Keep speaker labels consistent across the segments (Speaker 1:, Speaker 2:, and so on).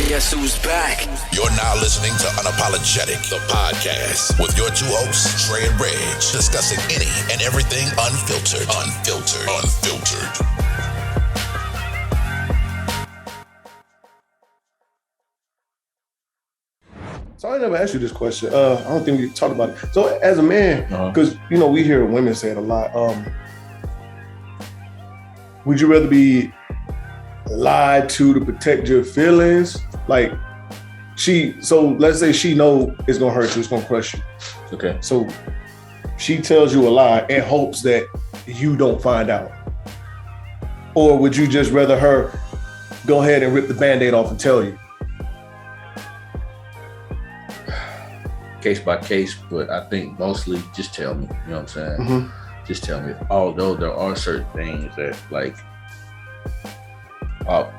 Speaker 1: Guess who's back?
Speaker 2: You're now listening to Unapologetic, the podcast, with your two hosts, Trey and Reg, discussing any and everything unfiltered.
Speaker 3: So I never asked you this question. I don't think we talked about it. So as a man, because we hear women say it a lot. Would you rather be lied to protect your feelings? Like so let's say she know it's gonna hurt you, it's gonna crush you.
Speaker 4: Okay.
Speaker 3: So she tells you a lie in hopes that you don't find out. Or would you just rather her go ahead and rip the Band-Aid off and tell you?
Speaker 4: Case by case, but I think mostly just tell me, you know what I'm saying? Mm-hmm. Just tell me. Although there are certain things that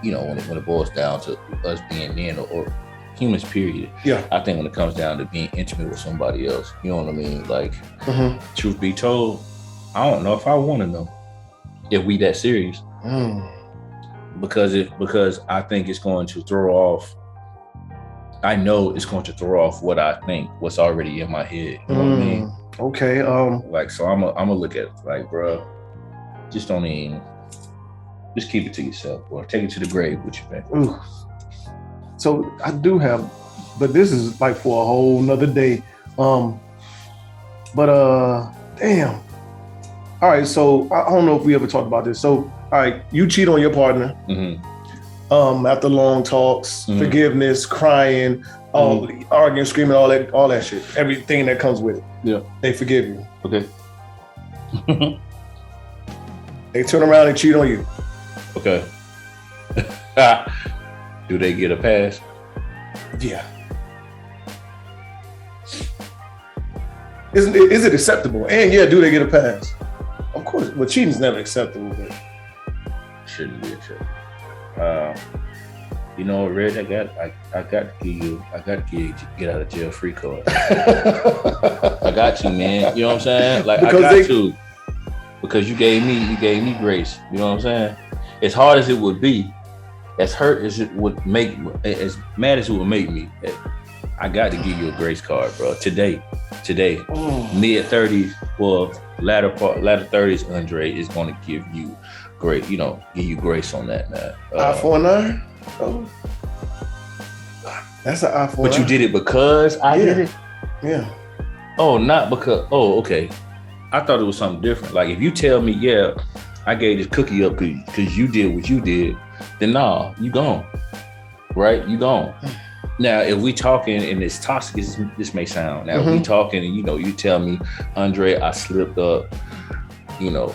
Speaker 4: when it boils down to us being men or humans, period. Yeah. I think when it comes down to being intimate with somebody else, you know what I mean? Like, truth be told, I don't know if I want to know if we that serious. Because I think it's going to throw off. I know it's going to throw off what I think, what's already in my head. You know what I mean?
Speaker 3: Okay.
Speaker 4: So I'm gonna look at it like, bro, just keep it to yourself, or take it to the grave with you, man.
Speaker 3: Ooh. So I do have, but this is like for a whole nother day. Damn. All right. So I don't know if we ever talked about this. So, all right, you cheat on your partner. Mm-hmm. After long talks, forgiveness, crying, arguing, screaming, all that shit, everything that comes with it.
Speaker 4: Yeah.
Speaker 3: They forgive you.
Speaker 4: Okay.
Speaker 3: They turn around and cheat on you.
Speaker 4: Okay. Do they get a pass?
Speaker 3: Yeah. Is it acceptable? And yeah, do they get a pass? Of course. Well, cheating's never acceptable, but
Speaker 4: shouldn't be acceptable. Reg, I got to give you get out of jail free card. I got you, man. You know what I'm saying? Like, because you gave me grace. You know what I'm saying? As hard as it would be, as hurt as it would make, as mad as it would make me, I got to give you a grace card, bro. Today, mid 30s, well, latter 30s, Andre is going to give you great, give you grace on that, man.
Speaker 3: Eye for an eye? Oh. That's an eye for an eye.
Speaker 4: But you did it because I did it?
Speaker 3: Yeah.
Speaker 4: Oh, not because, okay. I thought it was something different. Like, if you tell me, yeah, I gave this cookie up because you did what you did, then nah, you gone. Right? You gone. Now, if we talking, and it's toxic as this may sound, now if we talking and, you tell me, Andre, I slipped up,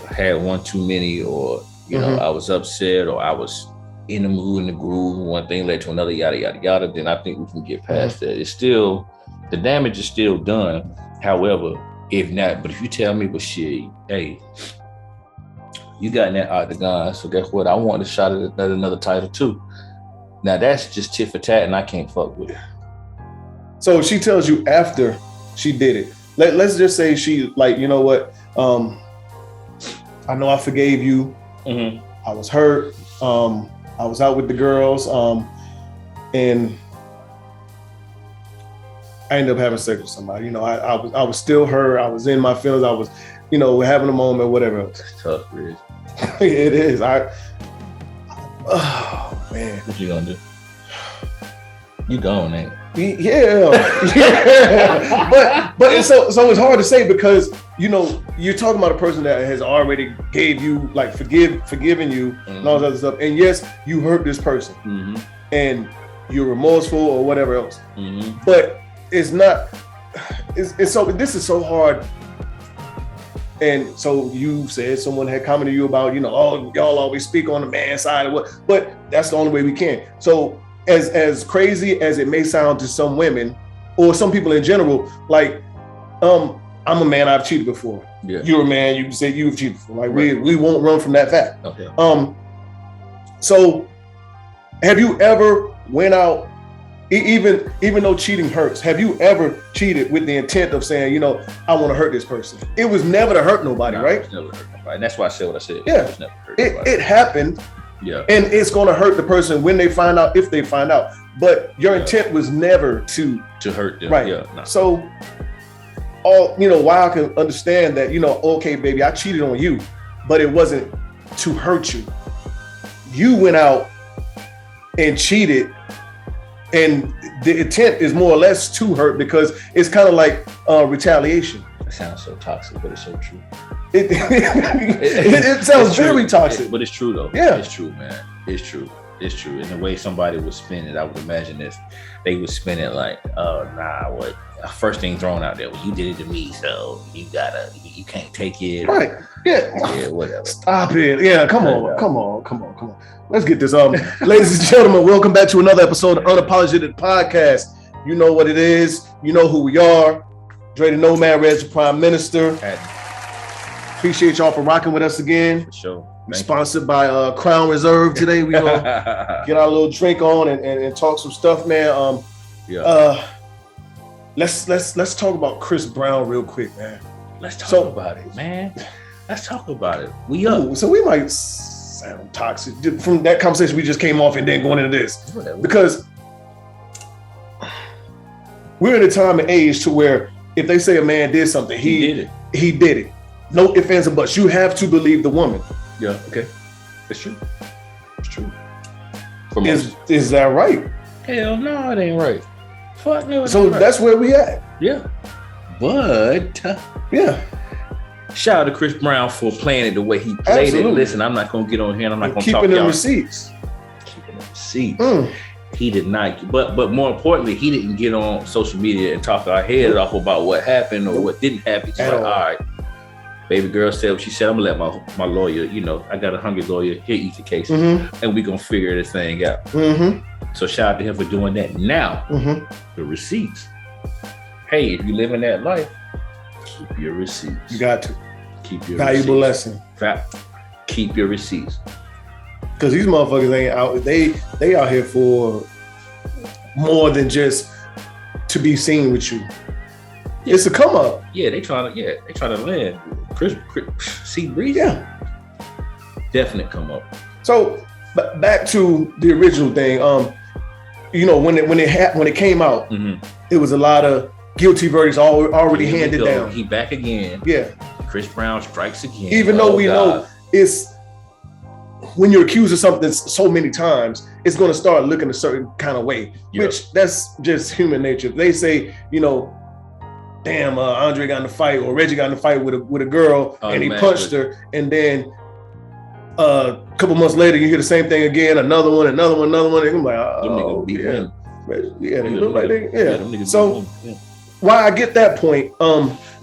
Speaker 4: had one too many, or, I was upset, or I was in the mood, in the groove, one thing led to another, yada, yada, yada, then I think we can get past that. It's still, the damage is still done. However, if you tell me, well, shit, hey, you got that octagon, so guess what? I want a shot at another title too. Now that's just tit for tat, and I can't fuck with it.
Speaker 3: So she tells you after she did it. Let's just say she, like, you know what? I know I forgave you. Mm-hmm. I was hurt. I was out with the girls, and I ended up having sex with somebody. I was still her. I was in my feelings. I was, having a moment, whatever.
Speaker 4: It's tough, Riz.
Speaker 3: It is. Oh man.
Speaker 4: What you gonna do? You gone, ain't
Speaker 3: it? Yeah. But it's so it's hard to say because you're talking about a person that has already gave you, like, forgiven you and all that other stuff. And yes, you hurt this person and you're remorseful or whatever else. But it's not. It's so. This is so hard. And so you said someone had commented to you about, oh, y'all always speak on the man's side of what, but that's the only way we can. So as crazy as it may sound to some women or some people in general, like, I'm a man, I've cheated before. Yeah. You're a man, you say you've cheated before. Like, right. we won't run from that fact.
Speaker 4: Okay.
Speaker 3: So have you ever went out, even though cheating hurts, have you ever cheated with the intent of saying, I want to hurt this person? It was never to hurt nobody, right?
Speaker 4: It was never to hurt nobody. And that's why I said what I said.
Speaker 3: Yeah.
Speaker 4: It was never to hurt nobody.
Speaker 3: It happened.
Speaker 4: Yeah.
Speaker 3: And it's going to hurt the person when they find out, if they find out. but your intent was never to
Speaker 4: hurt them.
Speaker 3: Right.
Speaker 4: Yeah. No.
Speaker 3: So while I can understand that, okay, baby, I cheated on you, but it wasn't to hurt you. You went out and cheated, and the intent is more or less to hurt because it's kind of like retaliation.
Speaker 4: It sounds so toxic, but it's so true.
Speaker 3: It sounds very toxic.
Speaker 4: But it's true though.
Speaker 3: Yeah.
Speaker 4: It's true, man. It's true. It's true. And the way somebody would spin it, I would imagine this. They would spin it like, what? First thing thrown out there, well, you did it to me, so you can't take it.
Speaker 3: Right. Yeah.
Speaker 4: Yeah, whatever.
Speaker 3: Stop it. Yeah, come on. Let's get this. Ladies and gentlemen, welcome back to another episode of Unapologetic Podcast. You know what it is. You know who we are. Dre the Nomad, Reg the Prime Minister. Appreciate y'all for rocking with us again.
Speaker 4: For sure.
Speaker 3: We're sponsored by Crown Reserve today. We're gonna get our little drink on and talk some stuff, man. Let's talk about Chris Brown real quick, man.
Speaker 4: Let's talk about it, man. Let's talk about it. We up.
Speaker 3: Ooh, so we might sound toxic from that conversation we just came off and then going into this.
Speaker 4: Whatever.
Speaker 3: Because we're in a time and age to where if they say a man did something, he did it. No ifs, ands, or buts. You have to believe the woman.
Speaker 4: Yeah, okay. It's true. It's true.
Speaker 3: Is that right?
Speaker 4: Hell no, it ain't right. Fuck no.
Speaker 3: So that's where we at.
Speaker 4: Yeah. But
Speaker 3: yeah.
Speaker 4: Shout out to Chris Brown for playing it the way he played
Speaker 3: Absolutely.
Speaker 4: it. Listen, I'm not gonna get on here and I'm not gonna talk
Speaker 3: keeping
Speaker 4: y'all.
Speaker 3: the receipts.
Speaker 4: Keeping the receipts. He did not, but more importantly, he didn't get on social media and talk our head off about what happened or what didn't happen. He's like, all right, baby girl said what she said. I'm gonna let my lawyer, I got a hungry lawyer, he'll eat the case, and we gonna figure this thing out. So shout out to him for doing that. Now, the receipts. Hey, if you live in that life, keep your receipts.
Speaker 3: You got to.
Speaker 4: Keep your
Speaker 3: valuable
Speaker 4: receipts.
Speaker 3: lesson.
Speaker 4: Keep your receipts.
Speaker 3: Because these motherfuckers ain't out. They out here for more than just to be seen with you. Yeah. It's a come up.
Speaker 4: Yeah, they try to land. Chris see Breeze.
Speaker 3: Yeah.
Speaker 4: Definite come up.
Speaker 3: So back to the original thing. When it came out, it was a lot of guilty verdicts already handed down.
Speaker 4: He back again.
Speaker 3: Yeah.
Speaker 4: Chris Brown strikes again.
Speaker 3: Even though we know it's when you're accused of something so many times, it's going to start looking a certain kind of way, which that's just human nature. If they say, damn, Andre got in a fight or Reggie got in a fight with a girl and he punched her, and then a couple months later you hear the same thing again, another one. And I'm like, oh, yeah, they look like they, So why I get that point,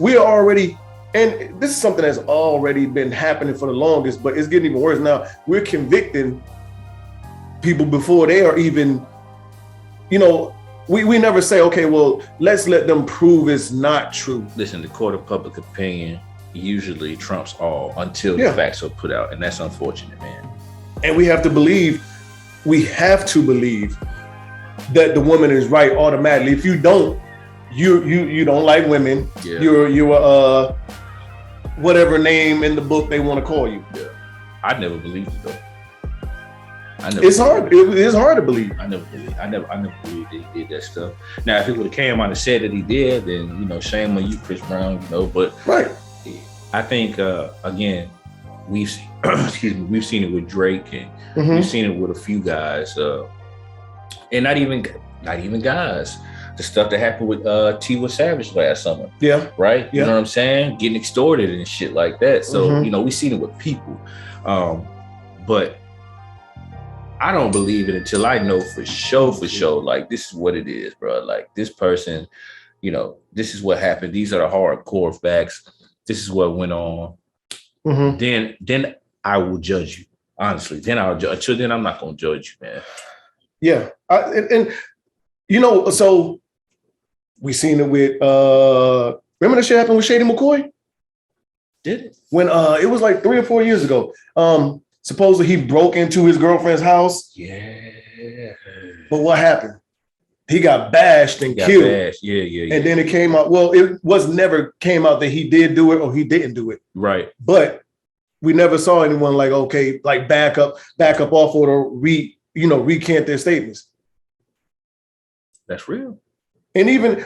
Speaker 3: we're already. And this is something that's already been happening for the longest, but it's getting even worse now. We're convicting people before they are even, we never say, okay, well, let's let them prove it's not true.
Speaker 4: Listen, the court of public opinion usually trumps all until the facts are put out. And that's unfortunate, man.
Speaker 3: And we have to believe that the woman is right automatically. If you don't, you don't like women. Yeah. You're whatever name in the book they want to call you.
Speaker 4: Yeah. I never believed it though.
Speaker 3: It's hard. It is hard to believe.
Speaker 4: I never believed he did that stuff. Now, if he would have came out and said that he did, then shame on you, Chris Brown. But
Speaker 3: right.
Speaker 4: I think again, we've seen it with Drake and we've seen it with a few guys, and not even guys. The stuff that happened with Tiwa Savage last summer. Yeah. Right? You know what I'm saying? Getting extorted and shit like that. So, we seen it with people. But I don't believe it until I know for sure, like, this is what it is, bro. Like, this person, this is what happened. These are the hardcore facts. This is what went on. Then I will judge you. Honestly. Then I'll judge. Until then, I'm not going to judge you, man.
Speaker 3: Yeah. So we seen it with remember that shit happened with Shady McCoy?
Speaker 4: Did it?
Speaker 3: When it was like 3 or 4 years ago. Supposedly he broke into his girlfriend's house.
Speaker 4: Yeah.
Speaker 3: But what happened? He got bashed and killed.
Speaker 4: Yeah.
Speaker 3: And then it came out. Well, it never came out that he did do it or he didn't do it.
Speaker 4: Right.
Speaker 3: But we never saw anyone like back up off or recant their statements.
Speaker 4: That's real.
Speaker 3: And even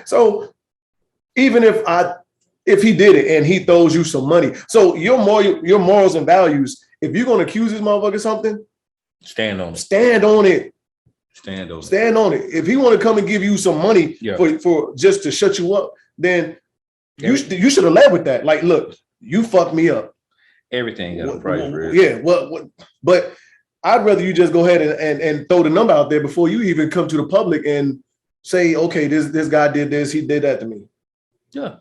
Speaker 3: if he did it and he throws you some money, so your morals and values, if you're gonna accuse this motherfucker of something,
Speaker 4: stand on it.
Speaker 3: Stand on it.
Speaker 4: Stand on it.
Speaker 3: If he want to come and give you some money for just to shut you up, then you should have led with that. Like, look, you fucked me up.
Speaker 4: Everything got a price, really.
Speaker 3: Yeah. What? But I'd rather you just go ahead and throw the number out there before you even come to the public and say, okay, this guy did this, he did that to me.
Speaker 4: Yeah.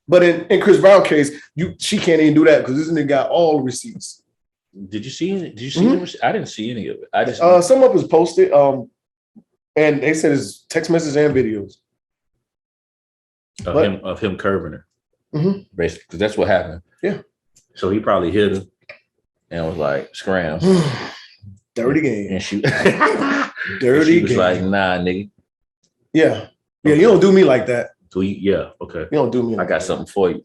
Speaker 3: But in Chris Brown's case, she can't even do that because this nigga got all the receipts.
Speaker 4: Did you see it? Did you see the I didn't see any of it. I just
Speaker 3: some of it was posted. And they said it's text messages and videos
Speaker 4: of him curving her, basically, because that's what happened.
Speaker 3: Yeah.
Speaker 4: So he probably hit her and was like, "Scram,
Speaker 3: dirty game."
Speaker 4: And she,
Speaker 3: dirty
Speaker 4: she was
Speaker 3: game.
Speaker 4: like, "Nah, nigga."
Speaker 3: Yeah. Okay. You don't do me like that.
Speaker 4: So okay.
Speaker 3: You don't do me.
Speaker 4: I got something for you,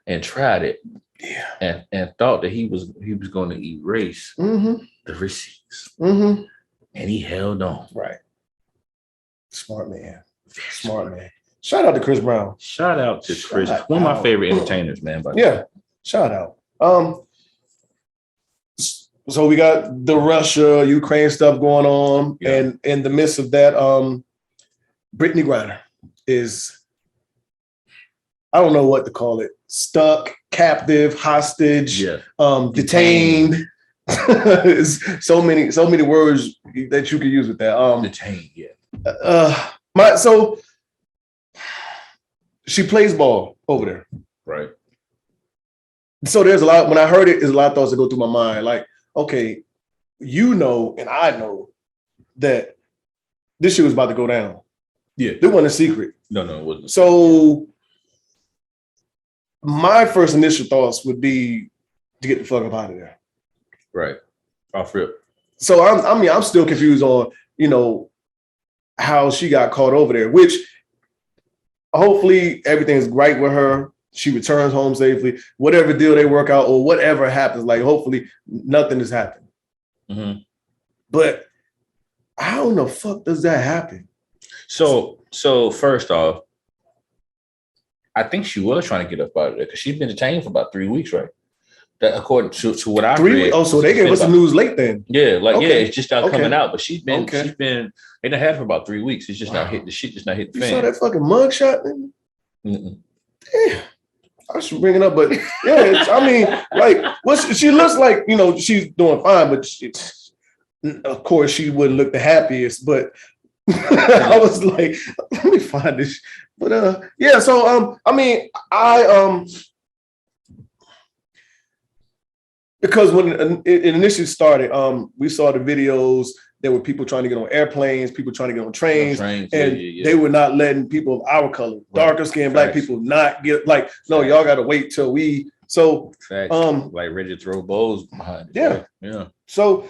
Speaker 4: and tried it.
Speaker 3: Yeah.
Speaker 4: And thought that he was going to erase the receipts,
Speaker 3: and
Speaker 4: he held on.
Speaker 3: Right. Smart man. Shout out to Chris Brown.
Speaker 4: Shout out to Chris. One of my favorite entertainers, man.
Speaker 3: Shout out. So we got the Russia, Ukraine stuff going on. Yeah. And in the midst of that, Brittany Griner is, I don't know what to call it, stuck, captive, hostage, detained. so many words that you could use with that.
Speaker 4: Detained, yeah.
Speaker 3: So she plays ball over there.
Speaker 4: Right.
Speaker 3: So there's a lot, when I heard it, there's a lot of thoughts that go through my mind. Like, okay, and I know that this shit was about to go down.
Speaker 4: Yeah.
Speaker 3: It wasn't a secret.
Speaker 4: No, it wasn't.
Speaker 3: So my first initial thoughts would be to get the fuck up out of there.
Speaker 4: Right. Off rip.
Speaker 3: So I'm still confused on, how she got caught over there, which hopefully everything's right with her. She returns home safely, whatever deal they work out or whatever happens, like hopefully nothing has happened. Mm-hmm. But how in the fuck does that happen?
Speaker 4: So first off, I think she was trying to get up out of there because she's been detained for about 3 weeks, right? That according to what I read.
Speaker 3: Oh, so they gave us the news late then.
Speaker 4: Yeah, it's just now coming out. But she's been they done had it for about 3 weeks. It's just not hit the shit, just not hit the fan.
Speaker 3: You saw that fucking mugshot, then? Damn. I should bring it up, but she looks like, she's doing fine, but of course she wouldn't look the happiest, but I was like, let me find this. But because when it initially started, we saw the videos. There were people trying to get on airplanes, people trying to get on trains, and they were not letting people of our color, darker skinned Black people, not get y'all got to wait till we. So,
Speaker 4: like ready to throw bowls behind.
Speaker 3: Yeah. So,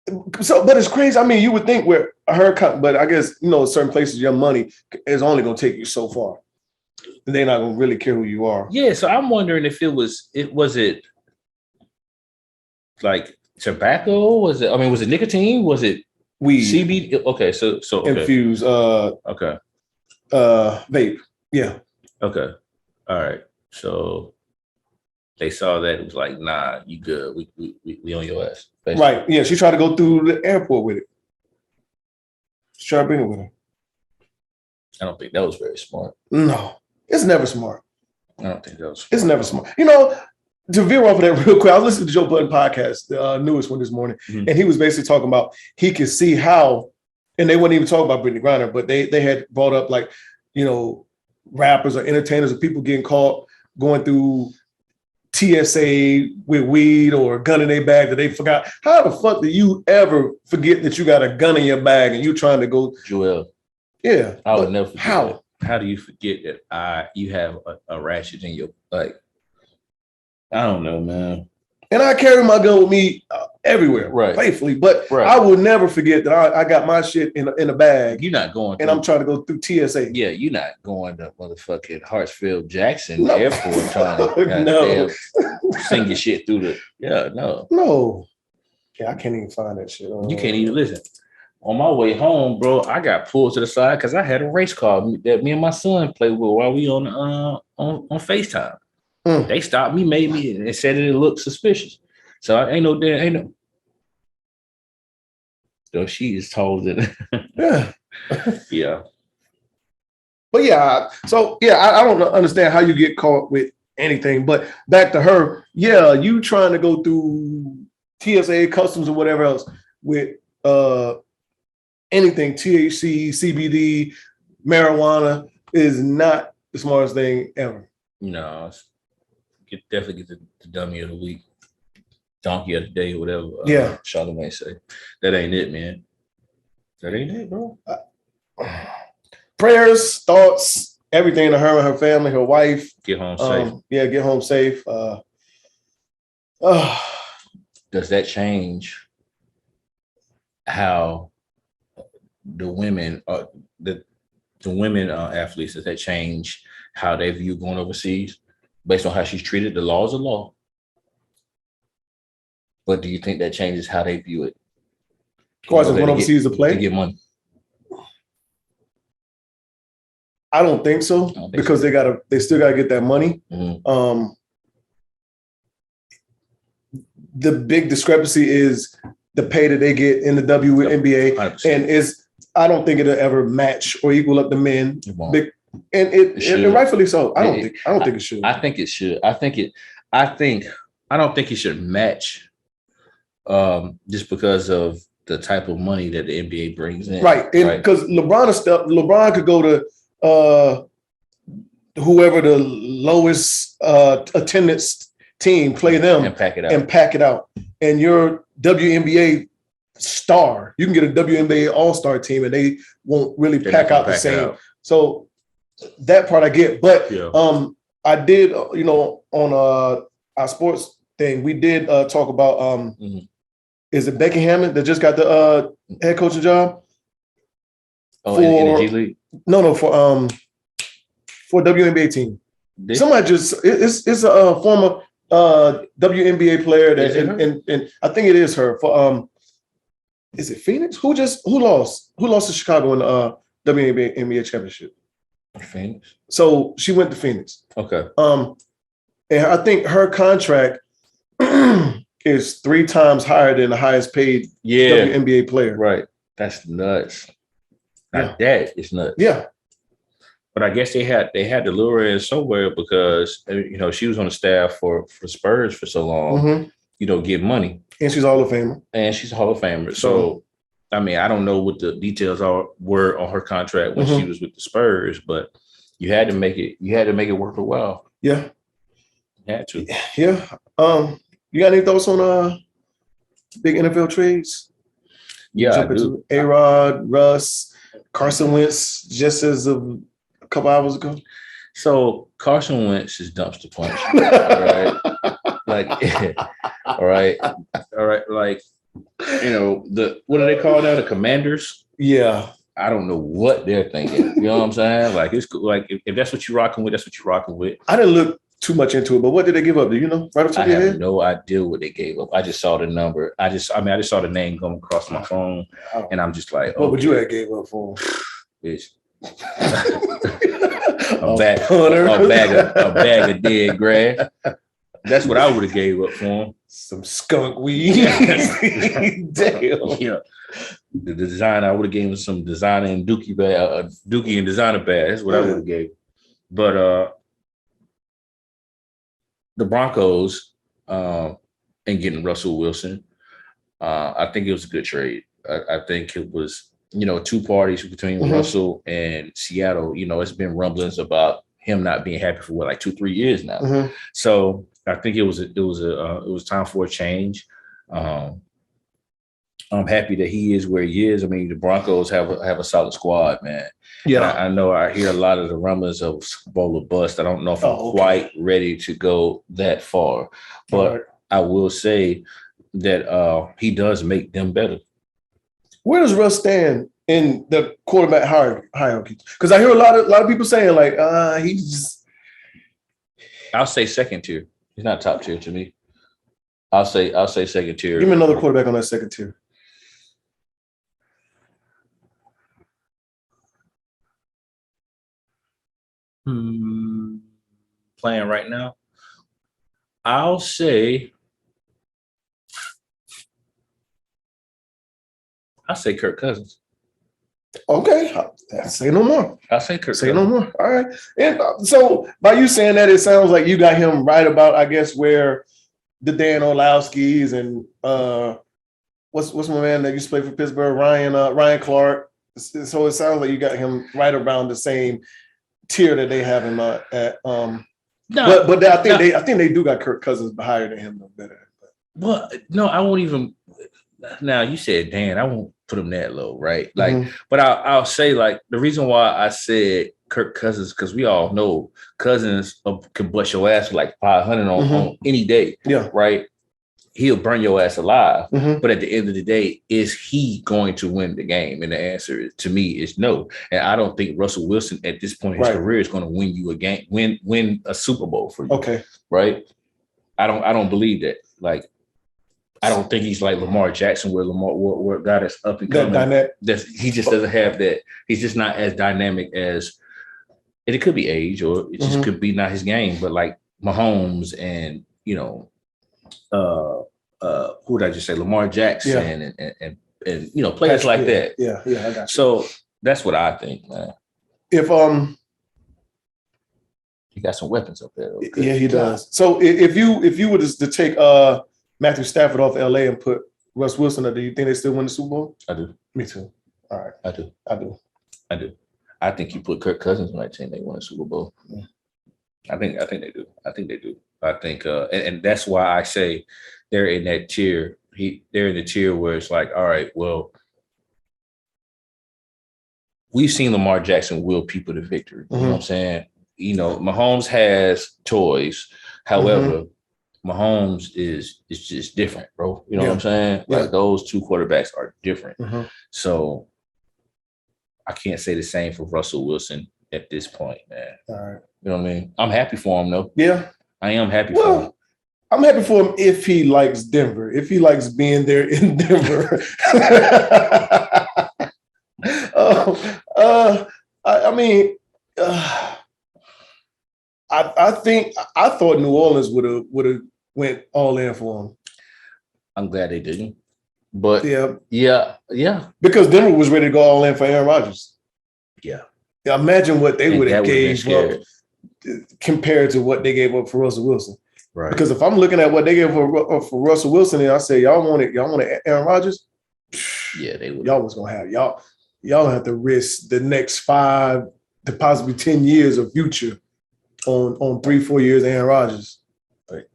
Speaker 3: but it's crazy. I mean, you would think where but I guess certain places your money is only going to take you so far. They're not gonna really care who you are.
Speaker 4: Yeah, so I'm wondering if it was like tobacco? Was it nicotine? Was it
Speaker 3: weed?
Speaker 4: CBD? Okay, so
Speaker 3: infused. Vape. Yeah.
Speaker 4: Okay. All right. So they saw that, it was like, nah, you good. We on your ass. Basically.
Speaker 3: Right. Yeah. She tried to go through the airport with it. She tried to bring it with her.
Speaker 4: I don't think that was very smart.
Speaker 3: No. It's never smart.
Speaker 4: I don't think that was smart.
Speaker 3: It's never smart. To veer off of that real quick, I was listening to Joe Budden podcast, the newest one this morning, and he was basically talking about he could see how, and they wouldn't even talk about Brittany Griner, but they had brought up rappers or entertainers or people getting caught going through TSA with weed or a gun in their bag that they forgot. How the fuck do you ever forget that you got a gun in your bag and you trying to go?
Speaker 4: Joel.
Speaker 3: Yeah.
Speaker 4: I would never forget.
Speaker 3: How?
Speaker 4: How do you forget that you have a ratchet in your, I don't know, man.
Speaker 3: And I carry my gun with me everywhere,
Speaker 4: right?
Speaker 3: Playfully, but I will never forget that I got my shit in a bag.
Speaker 4: You're not going,
Speaker 3: and I'm trying to go through TSA.
Speaker 4: Yeah, you're not going to motherfucking Hartsfield Jackson Airport trying to sing your shit through the. Yeah, no.
Speaker 3: Yeah, I can't even find that shit.
Speaker 4: You can't even listen. on my way home, bro, I got pulled to the side because I had a race car that me and my son played with while we on FaceTime. They stopped me, made me, and said it looked suspicious. So I ain't no. So she is taller than.
Speaker 3: Yeah.
Speaker 4: Yeah.
Speaker 3: But yeah, so yeah, I don't understand how you get caught with anything. But back to her, yeah, you trying to go through TSA, customs, or whatever else with anything THC, CBD, marijuana is not the smartest thing ever.
Speaker 4: No, definitely get the dummy of the week, donkey of the day, whatever.
Speaker 3: Yeah,
Speaker 4: Charlamagne say that ain't it, man. That ain't it, bro.
Speaker 3: Prayers, thoughts, everything to her and her family, her wife.
Speaker 4: Get home safe.
Speaker 3: Yeah, get home safe.
Speaker 4: Does that change how the women athletes, does that change how they view going overseas based on how she's treated? The law is a law. But do you think that changes how they view it?
Speaker 3: Of course, going overseas to play?
Speaker 4: To get money.
Speaker 3: I don't think so, because they still gotta get that money.
Speaker 4: Mm-hmm.
Speaker 3: The big discrepancy is the pay that they get in the WNBA, 100%. And I don't think it'll ever match or equal up the men. And rightfully so. I don't think it should.
Speaker 4: I think it should. I don't think it should match just because of the type of money that the NBA brings in.
Speaker 3: Right. Because LeBron could go to whoever the lowest attendance team, play them
Speaker 4: and pack it out.
Speaker 3: And your WNBA star, you can get a WNBA All-Star team and they won't really pack out the same. So that part I get. But I did, on our sports thing, we did talk about is it Becky Hammond that just got the head coaching job?
Speaker 4: Oh, in the G League?
Speaker 3: No, for WNBA team. Somebody it's a former WNBA player that and I think it is her for is it Phoenix? Who lost to Chicago in the WNBA championship?
Speaker 4: Phoenix.
Speaker 3: So she went to Phoenix.
Speaker 4: Okay.
Speaker 3: And I think her contract is 3 times higher than the highest paid WNBA player.
Speaker 4: Right. That's nuts. Now that is nuts.
Speaker 3: Yeah.
Speaker 4: But I guess they had to lure her in somewhere because she was on the staff for Spurs for so long. Get money.
Speaker 3: And she's a Hall of Famer.
Speaker 4: So I mean, I don't know what the details were on her contract when she was with the Spurs, but you had to make it worth a while.
Speaker 3: Yeah.
Speaker 4: You had to.
Speaker 3: Yeah. You got any thoughts on big NFL trades?
Speaker 4: Yeah, I do.
Speaker 3: A.Rod, Russ, Carson Wentz, just as a couple hours ago.
Speaker 4: So Carson Wentz is dumpster punch. All right. Like, what do they call that? The Commanders?
Speaker 3: Yeah.
Speaker 4: I don't know what they're thinking. You know what I'm saying? Like, it's like if that's what you're rocking with, that's what you're rocking with.
Speaker 3: I didn't look too much into it, but what did they give up? Do you know? Right off the top of your head?
Speaker 4: I have no idea what they gave up. I just saw the number. I just saw the name come across my phone, and I'm just like,
Speaker 3: what would you have gave up for?
Speaker 4: Bitch. a bag of dead grass. That's what I would have gave up for him.
Speaker 3: Some skunk weed. Damn.
Speaker 4: Yeah. The designer, I would have given him some designer and Dookie bag, Dookie and designer bag. That's what I would have gave. But the Broncos and getting Russell Wilson, I think it was a good trade. I think it was, 2 parties between Russell and Seattle. It's been rumblings about him not being happy for 2-3 years now. So I think it was time for a change. I'm happy that he is where he is. I mean, the Broncos have a solid squad, man. Yeah, I know. I hear a lot of the rumblings of Super Bowl or bust. I don't know if I'm quite ready to go that far, but I will say that he does make them better.
Speaker 3: Where does Russ stand in the quarterback hierarchy? Because I hear a lot of people saying he's just.
Speaker 4: I'll say second tier. He's not top tier to me. I'll say second tier.
Speaker 3: Give me another quarterback on that second tier.
Speaker 4: Playing right now, I'll say Kirk Cousins.
Speaker 3: Okay, say no more.
Speaker 4: I'll say Kirk.
Speaker 3: Say no more. All right. And so by you saying that, it sounds like you got him right about, I guess, where the Dan Orlowskis and what's my man that used to play for Pittsburgh, Ryan Clark. So it sounds like you got him right around the same tier that they have him at. But I think they do got Kirk Cousins higher than him, though, better.
Speaker 4: Well, no, I won't even. Now you said Dan, I won't put him that low, right? Like, but I'll say like the reason why I said Kirk Cousins, because we all know Cousins can bust your ass for like 500 on any day, right? He'll burn your ass alive. But at the end of the day, is he going to win the game? And the answer to me is no. And I don't think Russell Wilson at this point in his career is going to win you a game, win a Super Bowl for you. Okay. Right. I don't believe that. Like, I don't think he's like Lamar Jackson, where a guy that's up and coming. He just doesn't have that. He's just not as dynamic as, and it could be age or it just could be not his game, but like Mahomes and, who did I just say? Lamar Jackson and players like that.
Speaker 3: Yeah, I got you.
Speaker 4: So that's what I think, man.
Speaker 3: If
Speaker 4: he got some weapons up there.
Speaker 3: Okay. Yeah, he does. So if you were to take Matthew Stafford off LA and put Russ Wilson, do you think they still win the Super Bowl?
Speaker 4: I do.
Speaker 3: Me too. All right.
Speaker 4: I do.
Speaker 3: I
Speaker 4: think you put Kirk Cousins on that team, they win a Super Bowl. Yeah. I think they do. I think and that's why I say they're in that tier. They're in the tier where it's like, all right, well, we've seen Lamar Jackson will people to victory. You know what I'm saying? Mahomes has toys. However, Mahomes is just different, bro. You know what I'm saying? Like those two quarterbacks are different. So I can't say the same for Russell Wilson at this point, man.
Speaker 3: All right.
Speaker 4: You know what I mean? I'm happy for him, though.
Speaker 3: Yeah.
Speaker 4: I am happy for him.
Speaker 3: I'm happy for him if he likes Denver, if he likes being there in Denver. I thought New Orleans would have went all in for him.
Speaker 4: I'm glad they didn't. But yeah.
Speaker 3: Because Denver was ready to go all in for Aaron Rodgers.
Speaker 4: Yeah.
Speaker 3: Imagine what they would have gave up compared to what they gave up for Russell Wilson.
Speaker 4: Right.
Speaker 3: Because if I'm looking at what they gave for Russell Wilson, and I say y'all wanted Aaron Rodgers,
Speaker 4: yeah, they would.
Speaker 3: Y'all was gonna have y'all have to risk the next 5 to possibly 10 years of future on 3-4 years of Aaron Rodgers.
Speaker 4: Right.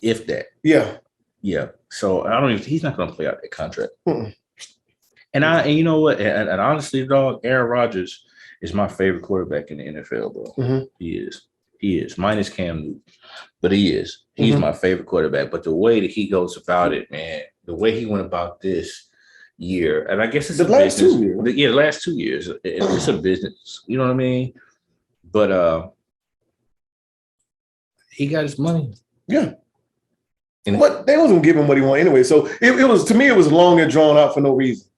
Speaker 4: If that.
Speaker 3: Yeah.
Speaker 4: Yeah. So he's not gonna play out that contract. And you know what? And honestly, dog, Aaron Rodgers is my favorite quarterback in the NFL, bro. He is. Minus Cam Newton. But he is. He's my favorite quarterback. But the way that he goes about it, man, the way he went about this year, and I guess it's
Speaker 3: the last 2 years.
Speaker 4: The last 2 years. It's a business. You know what I mean? But he got his money.
Speaker 3: Yeah. But they wasn't giving him what he wanted anyway. So it was, to me, it was long and drawn out for no reason.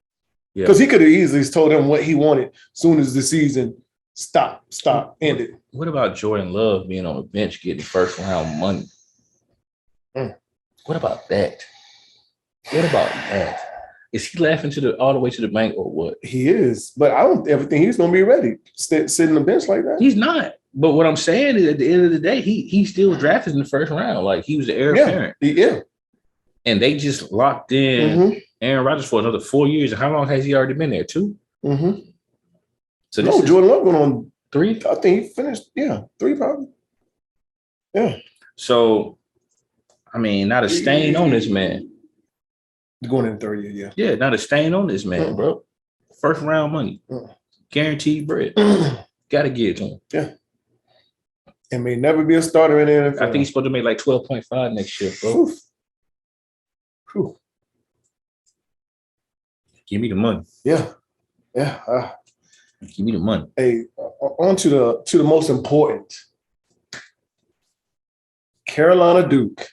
Speaker 3: Yeah. Because he could have easily told him what he wanted as soon as the season ended.
Speaker 4: What about Jordan Love being on the bench getting first round money? What about that? Is he laughing all the way to the bank or what?
Speaker 3: He is, but I don't ever think he's going to be ready sitting on the bench like that.
Speaker 4: He's not. But what I'm saying is, at the end of the day, he still drafted in the first round. Like, he was the heir apparent.
Speaker 3: Yeah.
Speaker 4: And they just locked in Aaron Rodgers for another 4 years. And how long has he already been there? 2?
Speaker 3: So Jordan Love went on
Speaker 4: 3.
Speaker 3: I think he finished. 3 probably. Yeah.
Speaker 4: So, I mean, not a stain on this man.
Speaker 3: Going in 3rd year, yeah.
Speaker 4: Yeah, not a stain on this man, bro. First round money, guaranteed bread. Got to give it to him.
Speaker 3: Yeah. And may never be a starter in the NFL.
Speaker 4: I think he's supposed to make like 12.5 next year, bro.
Speaker 3: Whew.
Speaker 4: Give me the money.
Speaker 3: Yeah.
Speaker 4: Give me the money.
Speaker 3: Hey, on to the most important. Carolina Duke.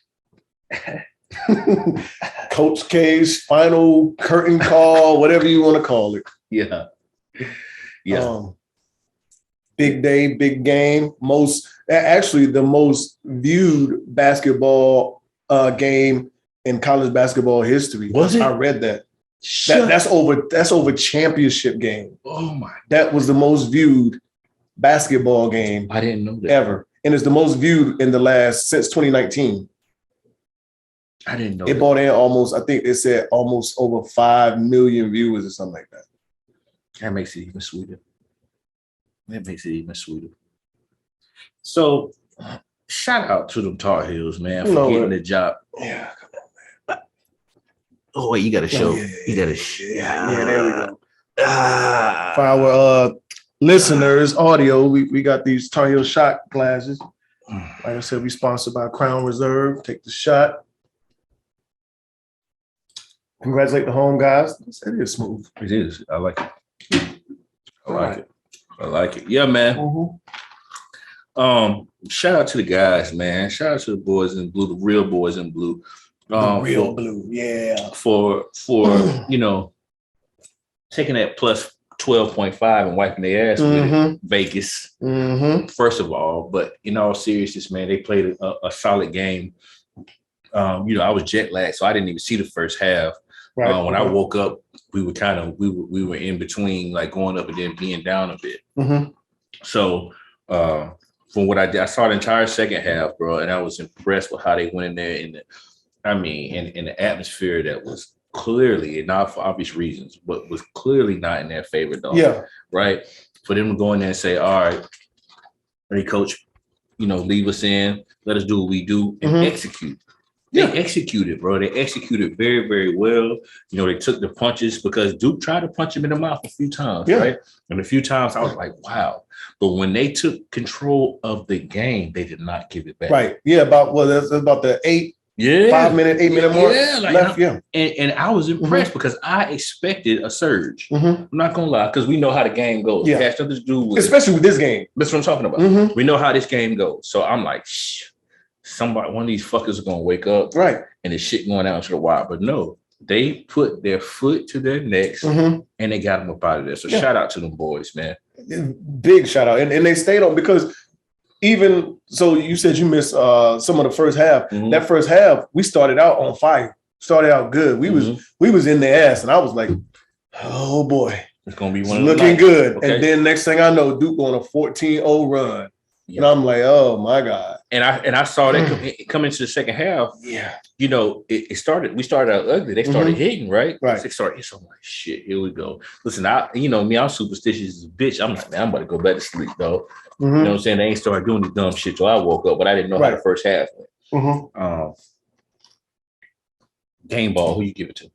Speaker 3: Coach K's final curtain call, whatever you want to call it.
Speaker 4: Yeah.
Speaker 3: Big day, big game. The most viewed basketball game in college basketball history.
Speaker 4: Was it?
Speaker 3: I read that. That's over championship game.
Speaker 4: Oh my!
Speaker 3: That was the most viewed basketball game.
Speaker 4: I didn't know that
Speaker 3: ever, and it's the most viewed since 2019.
Speaker 4: I didn't know
Speaker 3: it brought in almost. I think they said almost over 5 million viewers or something like that.
Speaker 4: That makes it even sweeter. So, shout out to them Tar Heels, man, for getting the job.
Speaker 3: Yeah.
Speaker 4: Oh wait, you got to show. You got to.
Speaker 3: Yeah, there we go. For our listeners, audio, we got these Tar Heel shot glasses. Like I said, we sponsored by Crown Reserve. Take the shot. Congratulate the home guys. It is smooth.
Speaker 4: It is. I like it. I like it. Yeah, man.
Speaker 3: Mm-hmm.
Speaker 4: Shout out to the guys, man. Shout out to the boys in blue, the real boys in blue.
Speaker 3: Blue, yeah.
Speaker 4: For taking that plus 12.5 and wiping their ass with it. Vegas, first of all. But in all seriousness, man, they played a solid game. I was jet lagged, so I didn't even see the first half. Right. When I woke up, we were in between, like going up and then being down a bit. So from what I did, I saw the entire second half, bro, and I was impressed with how they went in there in the atmosphere that was clearly, and not for obvious reasons, but was clearly not in their favor, though. Yeah. Right. For them to go in there and say, all right, hey, coach, leave us in, let us do what we do and execute. They executed, bro. They executed very, very well. They took the punches because Duke tried to punch him in the mouth a few times, right? And a few times I was like, wow. But when they took control of the game, they did not give it back. Right. Yeah, that's about the 8 minute mark left. And I was impressed because I expected a surge. I'm not gonna lie, because we know how the game goes. Yeah. It has nothing to do with
Speaker 3: especially with this game.
Speaker 4: That's what I'm talking about. We know how this game goes. So I'm like, one of these fuckers are gonna wake up, right? And the shit going out to the wire. But no, they put their foot to their necks and they got them up out of there. So shout out to them boys, man.
Speaker 3: Big shout out. And they stayed on because even so, you said you missed some of the first half. That first half, we started out on fire. Started out good. We was in the ass, and I was like, oh boy,
Speaker 4: it's gonna be one
Speaker 3: looking good. Okay. And then next thing I know, Duke on a 14-0 run. Yeah. And I'm like, oh my God.
Speaker 4: And I saw that come into the second half. Yeah. We started out ugly. They started hitting, right? Right. They started hitting. So I'm like, shit, here we go. Listen, I'm superstitious as a bitch. I'm like, man, I'm about to go back to sleep, though. You know what I'm saying? They ain't started doing the dumb shit till I woke up, but I didn't know how the first half went. Game ball, who you give it to?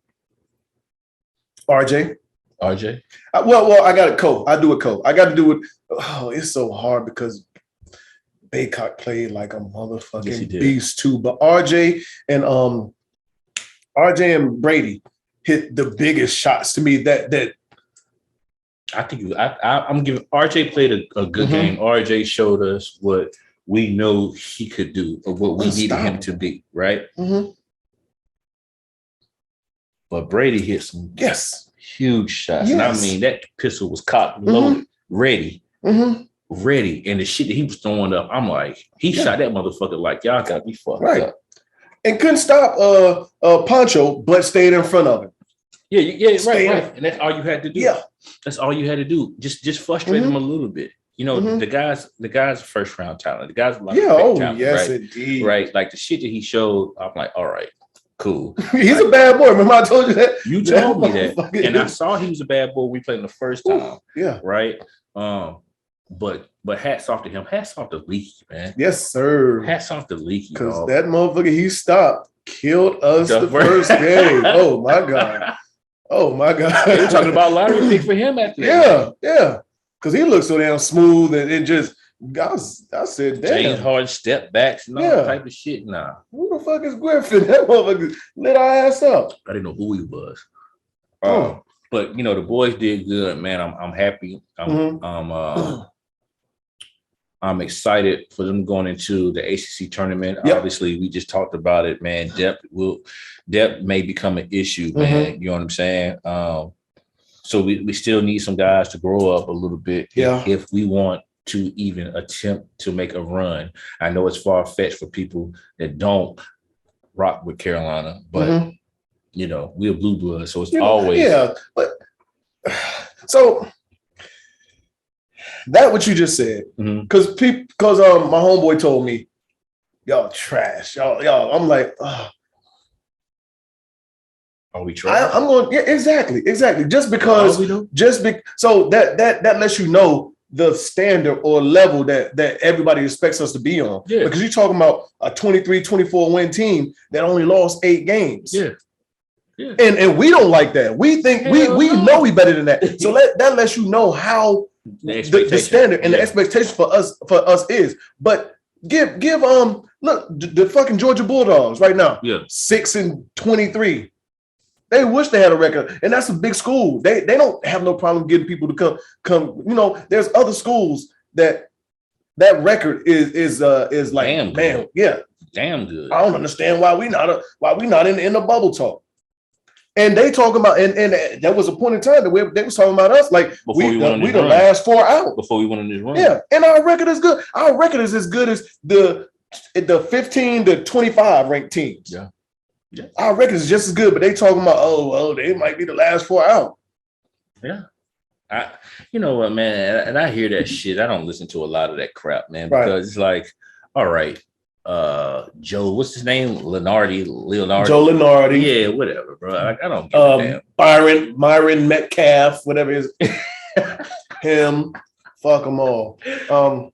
Speaker 3: RJ. Well, I got a co. I do a co. I got to do it. Oh, it's so hard because Baycock played like a motherfucking beast too. But RJ and Brady hit the biggest shots to me that
Speaker 4: I think I'm giving RJ played a good game. RJ showed us what we know he could do or what we needed him to be, right? But Brady hit some huge shots. And I mean, that pistol was cocked, loaded, ready. Ready. And the shit that he was throwing up, I'm like, he shot that motherfucker like, y'all got me fucked up.
Speaker 3: And couldn't stop Poncho, but stayed in front of him.
Speaker 4: Yeah, right. And that's all you had to do. Yeah. That's all you had to do. Just frustrate him a little bit. The guy's first round talent. The guy's like talent,
Speaker 3: yes,
Speaker 4: right?
Speaker 3: Indeed.
Speaker 4: Right. Like the shit that he showed, I'm like, all right, cool.
Speaker 3: He's a bad boy. Remember I told you that?
Speaker 4: You told me that. And I saw he was a bad boy. We played him the first time.
Speaker 3: Yeah.
Speaker 4: Right. But hats off to him. Hats off to Leaky, man.
Speaker 3: Yes, sir.
Speaker 4: Hats off to Leaky.
Speaker 3: Because that motherfucker he stopped killed us the first game. Oh my God.
Speaker 4: They were talking about lottery pick for him after that.
Speaker 3: Yeah. Because he looked so damn smooth and just I said, damn.
Speaker 4: James Harden step backs and all that type of shit. Nah.
Speaker 3: Who the fuck is Griffin? That motherfucker lit our ass up.
Speaker 4: I didn't know who he was. But the boys did good, man. I'm happy. I'm excited for them going into the ACC tournament. Obviously, we just talked about it, man. Depth may become an issue, man. You know what I'm saying? So we still need some guys to grow up a little bit if we want to even attempt to make a run. I know it's far-fetched for people that don't rock with Carolina, but you know, we're blue blood, so it's always
Speaker 3: but so that what you just said, because my homeboy told me, y'all trash, y'all. I'm like,
Speaker 4: are we trash?
Speaker 3: I'm going, exactly. Just because, so that lets you know the standard or level that everybody expects us to be on. Yeah. Because you're talking about a 23-24 win team that only lost 8 games. Yeah. Yeah. And we don't like that. We think we know we better than that. So that lets you know how the standard and the expectation for us is. But give look, the fucking Georgia Bulldogs right now, 6-23. They wish they had a record, and that's a big school. They don't have no problem getting people to come. You know, there's other schools that record is like
Speaker 4: damn
Speaker 3: good.
Speaker 4: Damn good.
Speaker 3: I don't understand why we not in the bubble talk. And they talking about, and there was a point in time that they was talking about us like we the last 4 out
Speaker 4: before we went on this run.
Speaker 3: Yeah, and our record is good. Our record is as good as the 15 to 25 ranked teams. Yeah. Our record is just as good, but they talking about they might be the last 4 out.
Speaker 4: Yeah. You know what, man, and I hear that shit. I don't listen to a lot of that crap, man, because it's like, all right. Joe, what's his name? Leonardo.
Speaker 3: Joe Lenardi.
Speaker 4: Yeah, whatever, bro. Like, I don't give a
Speaker 3: damn. Myron Metcalf, whatever it is. Him. Fuck them all.
Speaker 4: Bottom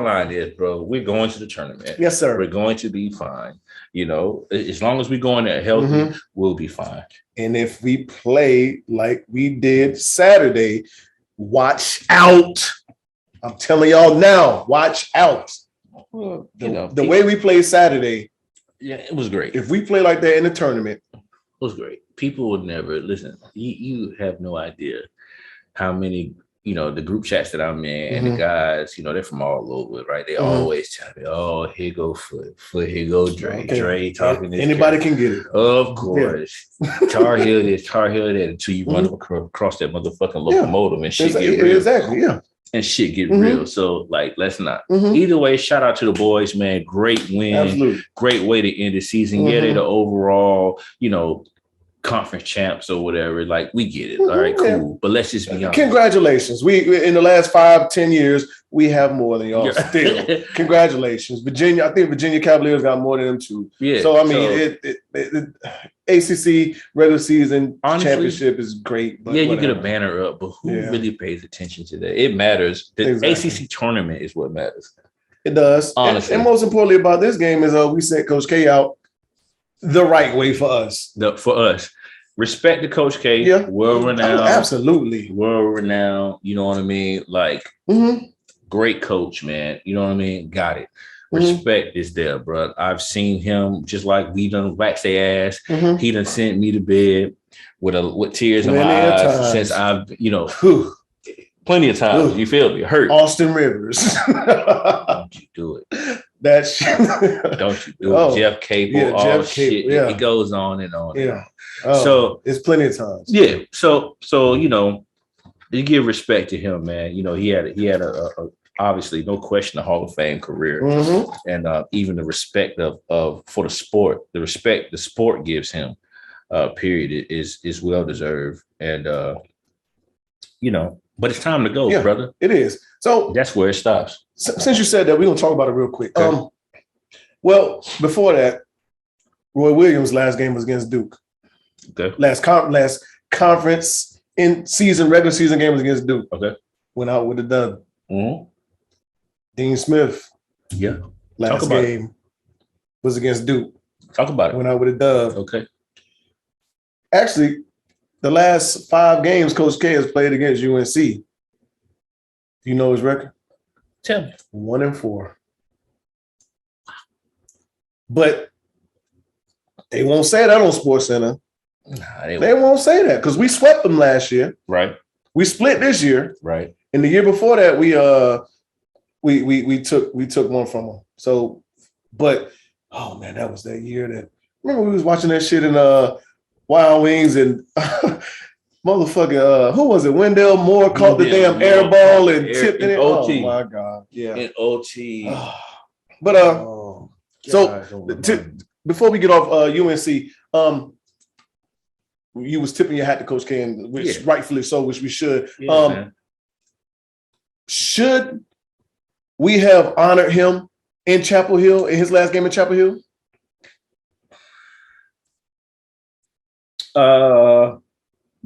Speaker 4: line is, bro, we're going to the tournament.
Speaker 3: Yes, sir.
Speaker 4: We're going to be fine. You know, as long as we go in there healthy, we'll be fine. And
Speaker 3: if we play like we did Saturday, watch out. I'm telling y'all now, watch out. Well, the way we played Saturday,
Speaker 4: it was great.
Speaker 3: If we play like that in the tournament,
Speaker 4: it was great. People would never listen. You have no idea how many, the group chats that I'm in and the guys, they're from all over, right? They always tell me, "Oh, here go Foot, here go Dre, Dre talking this."
Speaker 3: Anybody can get it,
Speaker 4: of course. Yeah. Tar Heel this, Tar Heel that, until you run across that motherfucking locomotive and shit get real.
Speaker 3: Exactly, yeah.
Speaker 4: And shit get real. So, let's not. Either way, shout out to the boys, man. Great win.
Speaker 3: Absolutely.
Speaker 4: Great way to end the season. Yeah, they're the overall, conference champs or whatever. Like, we get it. All right, cool. Yeah. But let's just be honest.
Speaker 3: Congratulations. We in the last 5-10 years, we have more than y'all still. Congratulations. Virginia, I think Virginia Cavaliers got more than them too. Yeah. So, I mean, ACC regular season championship is great.
Speaker 4: But you get a banner up, but who really pays attention to that? It matters. The ACC tournament is what matters.
Speaker 3: It does. Honestly. And most importantly about this game is we sent Coach K out the right way for us.
Speaker 4: Respect to Coach K. Yeah. World renowned.
Speaker 3: Absolutely.
Speaker 4: World renowned. You know what I mean? Like, great coach, man. You know what I mean? Got it. Respect is there, bro. I've seen him just like we done wax their ass. He done sent me to bed with tears in my eyes since I've, plenty of times. You feel me? Hurt.
Speaker 3: Austin Rivers.
Speaker 4: Don't you do it.
Speaker 3: That shit.
Speaker 4: Don't you do it. Jeff Cable, all shit. Yeah. It goes on and on.
Speaker 3: Yeah. So it's plenty of times.
Speaker 4: Yeah. So you give respect to him, man. He had a obviously, no question, a Hall of Fame career, and even the respect of for the sport, the respect the sport gives him, period, is well deserved, and but it's time to go, brother.
Speaker 3: It is. So
Speaker 4: that's where it stops.
Speaker 3: Since you said that, we're gonna talk about it real quick. Okay. Well, before that, Roy Williams' last game was against Duke.
Speaker 4: Okay.
Speaker 3: Last conference regular season game was against Duke.
Speaker 4: Okay.
Speaker 3: Went out with a dub. Dean Smith, last game was against Duke.
Speaker 4: Talk about it.
Speaker 3: Went out with a dub.
Speaker 4: Okay.
Speaker 3: Actually, the last 5 games Coach K has played against UNC. Do you know his record?
Speaker 4: Tell me.
Speaker 3: 1-4. But they won't say that on SportsCenter.
Speaker 4: Nah,
Speaker 3: they won't say that because we swept them last year.
Speaker 4: Right.
Speaker 3: We split this year.
Speaker 4: Right.
Speaker 3: And the year before that, we took one from them. So, but that was that year that remember we was watching that shit in Wild Wings and Motherfucking who was it? Wendell Moore caught the damn air ball and tipped it in.
Speaker 4: OT.
Speaker 3: Oh my God. Yeah.
Speaker 4: In OT.
Speaker 3: But before we get off UNC, you was tipping your hat to Coach K, which rightfully so, which we should. Should we have honored him in Chapel Hill in his last game in Chapel Hill?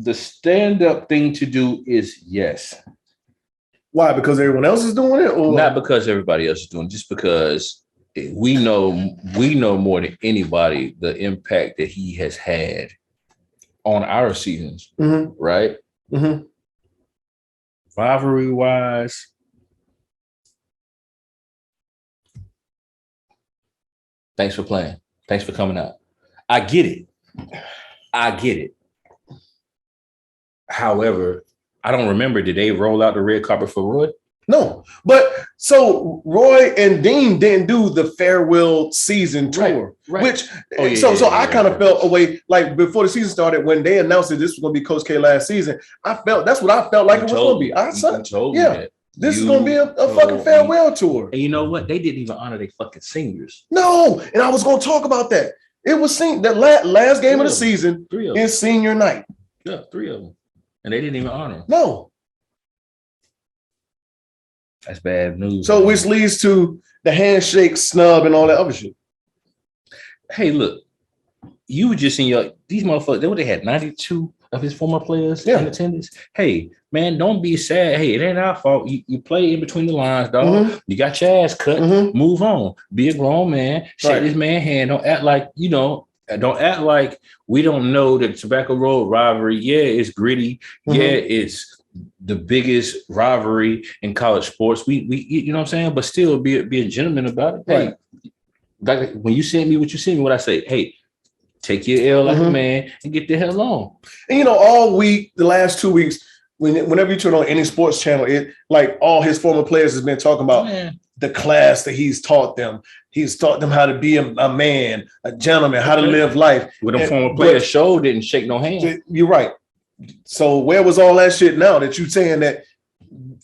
Speaker 4: The stand-up thing to do is yes.
Speaker 3: Why? Because everyone else is doing it, or
Speaker 4: not because everybody else is doing it, just because we know more than anybody the impact that he has had on our seasons, right? Mm-hmm. Rivalry-wise, thanks for playing. Thanks for coming out. I get it. However, I don't remember, did they roll out the red carpet for Roy?
Speaker 3: No. But so Roy and Dean didn't do the farewell season tour, which I kind of felt away, like before the season started, when they announced that this was going to be Coach K last season, that's what I felt like it was going to be. This is going to be a fucking farewell tour.
Speaker 4: And you know what? They didn't even honor their fucking seniors.
Speaker 3: No. And I was going to talk about that. It was the last game of the season in senior night.
Speaker 4: Yeah, 3 of them. And they didn't even honor him.
Speaker 3: No.
Speaker 4: That's bad news.
Speaker 3: So which leads to the handshake, snub, and all that other shit.
Speaker 4: Hey, look. You were just in these motherfuckers, they had 92 of his former players in attendance. Hey, man, don't be sad. Hey, it ain't our fault. You play in between the lines, dog. Mm-hmm. You got your ass cut. Mm-hmm. Move on. Be a grown man. Shake this man hand. Don't act like, don't act like we don't know that Tobacco Road rivalry. Yeah, it's gritty. Mm-hmm. Yeah, it's the biggest rivalry in college sports. We you know what I'm saying? But still be a gentleman about it. Hey, like when you send me what you send me, what I say, hey, take your L like a man and get the hell on. And
Speaker 3: all week, the last 2 weeks, whenever you turn on any sports channel, it like all his former players has been talking about the class that he's taught them. He's taught them how to be a man, a gentleman, how to live life.
Speaker 4: With a former player show didn't shake no hand.
Speaker 3: You're right. So where was all that shit now that you saying that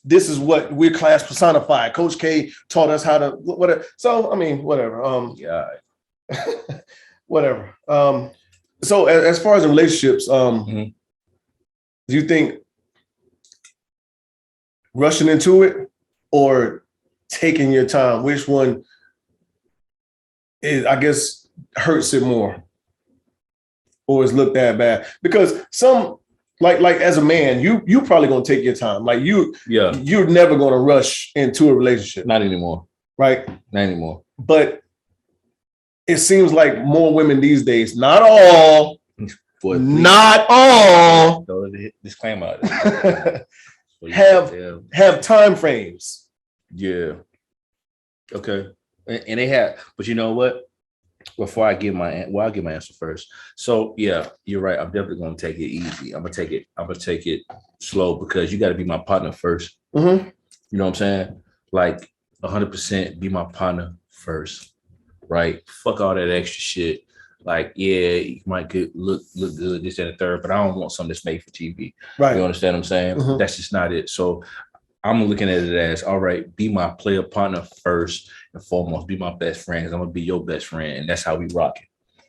Speaker 3: this is what we're class personified? Coach K taught us how to whatever. So I mean, whatever. Whatever. So as far as in relationships, do you think rushing into it or taking your time, which one is, I guess, hurts it more or is looked at bad? Because some like as a man, you probably gonna take your time. Like you're never gonna rush into a relationship.
Speaker 4: Not anymore.
Speaker 3: Right?
Speaker 4: Not anymore.
Speaker 3: But it seems like more women these days, not all, not all,
Speaker 4: disclaimer,
Speaker 3: have time frames.
Speaker 4: Yeah. Okay. And they have, but you know what? Before I give I'll give my answer first. So yeah, you're right. I'm definitely gonna take it easy. I'm gonna take it slow because you got to be my partner first. Mm-hmm. You know what I'm saying? Like 100% be my partner first. Right? Fuck all that extra shit. Like, yeah, you might look good, this and the third, but I don't want something that's made for TV. Right. You understand what I'm saying? Mm-hmm. That's just not it. So I'm looking at it as, all right, be my player partner first and foremost. Be my best friend. I'm gonna be your best friend, and that's how we rock it.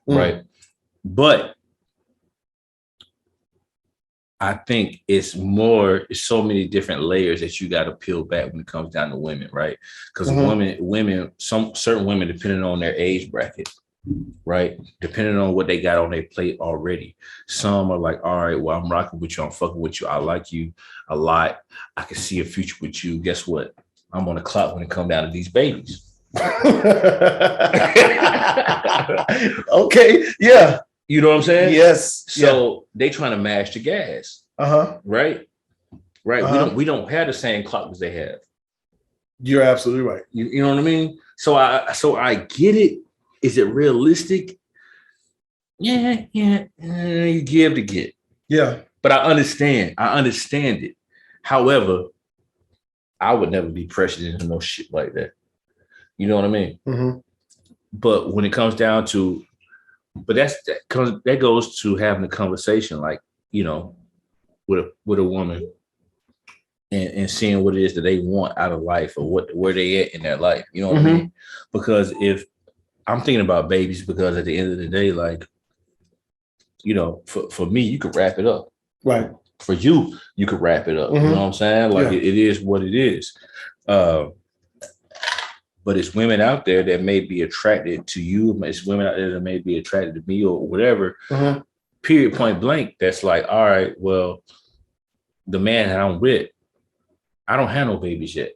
Speaker 4: Mm-hmm. Right. But I think it's so many different layers that you got to peel back when it comes down to women, right? Because women, some certain women, depending on their age bracket, right? Depending on what they got on their plate already. Some are like, all right, well, I'm rocking with you, I'm fucking with you, I like you a lot, I can see a future with you. Guess what? I'm on the clock when it comes down to these babies.
Speaker 3: Okay, yeah.
Speaker 4: You know what I'm saying?
Speaker 3: Yes.
Speaker 4: So they trying to mash the gas. Right. We don't have the same clock as they have.
Speaker 3: You're absolutely right.
Speaker 4: You know what I mean? So I get it. Is it realistic? Yeah. You give to get.
Speaker 3: Yeah.
Speaker 4: But I understand it. However, I would never be pressured into no shit like that. You know what I mean? Mm-hmm. But when it comes down to, that goes to having a conversation, like, with a woman and seeing what it is that they want out of life or where they at in their life. You know what I mean? Because if I'm thinking about babies, because at the end of the day, like, you know, for me, you could wrap it up.
Speaker 3: Right.
Speaker 4: For you, you could wrap it up. You know what I'm saying? Like it is what it is. But it's women out there that may be attracted to you. It's women out there that may be attracted to me or whatever. Period, point blank. That's like, all right, well, the man that I'm with, I don't have no babies yet.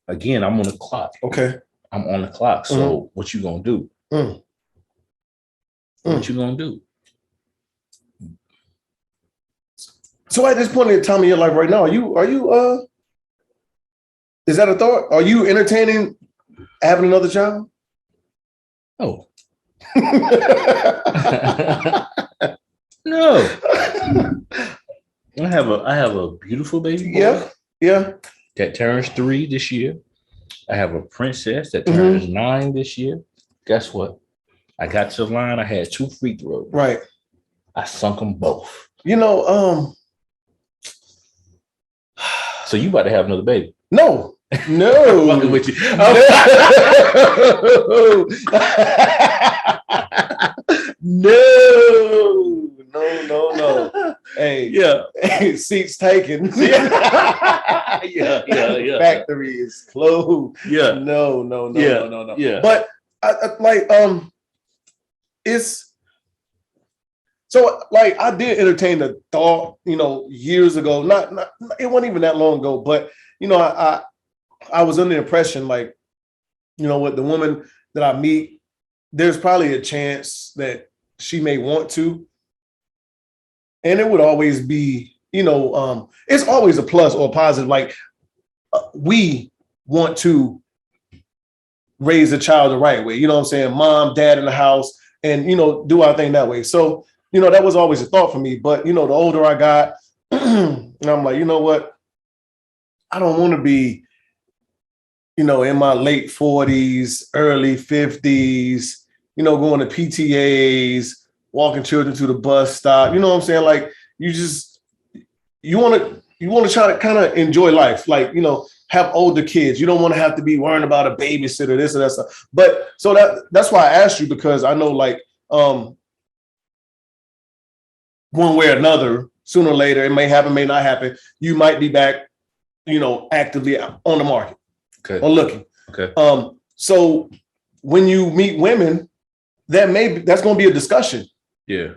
Speaker 4: Again, I'm on the clock.
Speaker 3: Okay.
Speaker 4: I'm on the clock. So what you gonna do? What you gonna do?
Speaker 3: So at this point in time in your life right now, are you is that a thought? Are you entertaining having another child?
Speaker 4: Oh. No. I have a beautiful baby boy.
Speaker 3: Yeah.
Speaker 4: That turns 3 this year. I have a princess that turns 9 this year. Guess what? I got to the line. I had 2 free throws.
Speaker 3: Right.
Speaker 4: I sunk them both.
Speaker 3: You know,
Speaker 4: so you about to have another baby?
Speaker 3: No. No.
Speaker 4: I'm fucking with you.
Speaker 3: No. Hey,
Speaker 4: yeah.
Speaker 3: Hey, seats taken.
Speaker 4: Yeah.
Speaker 3: Factory is closed.
Speaker 4: Yeah.
Speaker 3: No.
Speaker 4: Yeah.
Speaker 3: But it's so like I did entertain the thought, you know, years ago. Not it wasn't even that long ago, but you know, I was under the impression, like, you know, with the woman that I meet, there's probably a chance that she may want to. And it would always be, you know, it's always a plus or a positive. Like, we want to raise a child the right way. You know what I'm saying? Mom, dad in the house, and, you know, do our thing that way. So, you know, that was always a thought for me. But, you know, the older I got, and I'm like, you know what? I don't want to be, you know, in my late 40s, early 50s, you know, going to PTAs, walking children to the bus stop. You know what I'm saying? Like, you want to try to kind of enjoy life. Like, you know, have older kids. You don't want to have to be worrying about a babysitter, this or that stuff. But so that's why I asked you, because I know, like, one way or another, sooner or later, it may happen, may not happen. You might be back, you know, actively on the market.
Speaker 4: Okay.
Speaker 3: Or looking.
Speaker 4: Okay.
Speaker 3: So when you meet women, that's going to be a discussion.
Speaker 4: Yeah.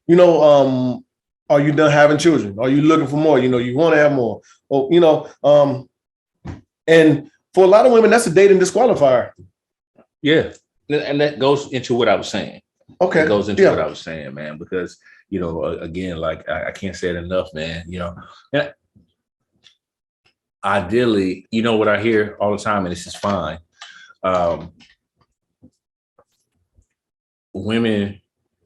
Speaker 3: You know, are you done having children? Are you looking for more? You know, you want to have more. Or, you know, and for a lot of women, that's a dating disqualifier.
Speaker 4: Yeah. And that goes into what I was saying.
Speaker 3: Okay.
Speaker 4: It goes into what I was saying, man, because, you know, again, like I can't say it enough, man. You know, ideally, you know what I hear all the time, and this is fine. Women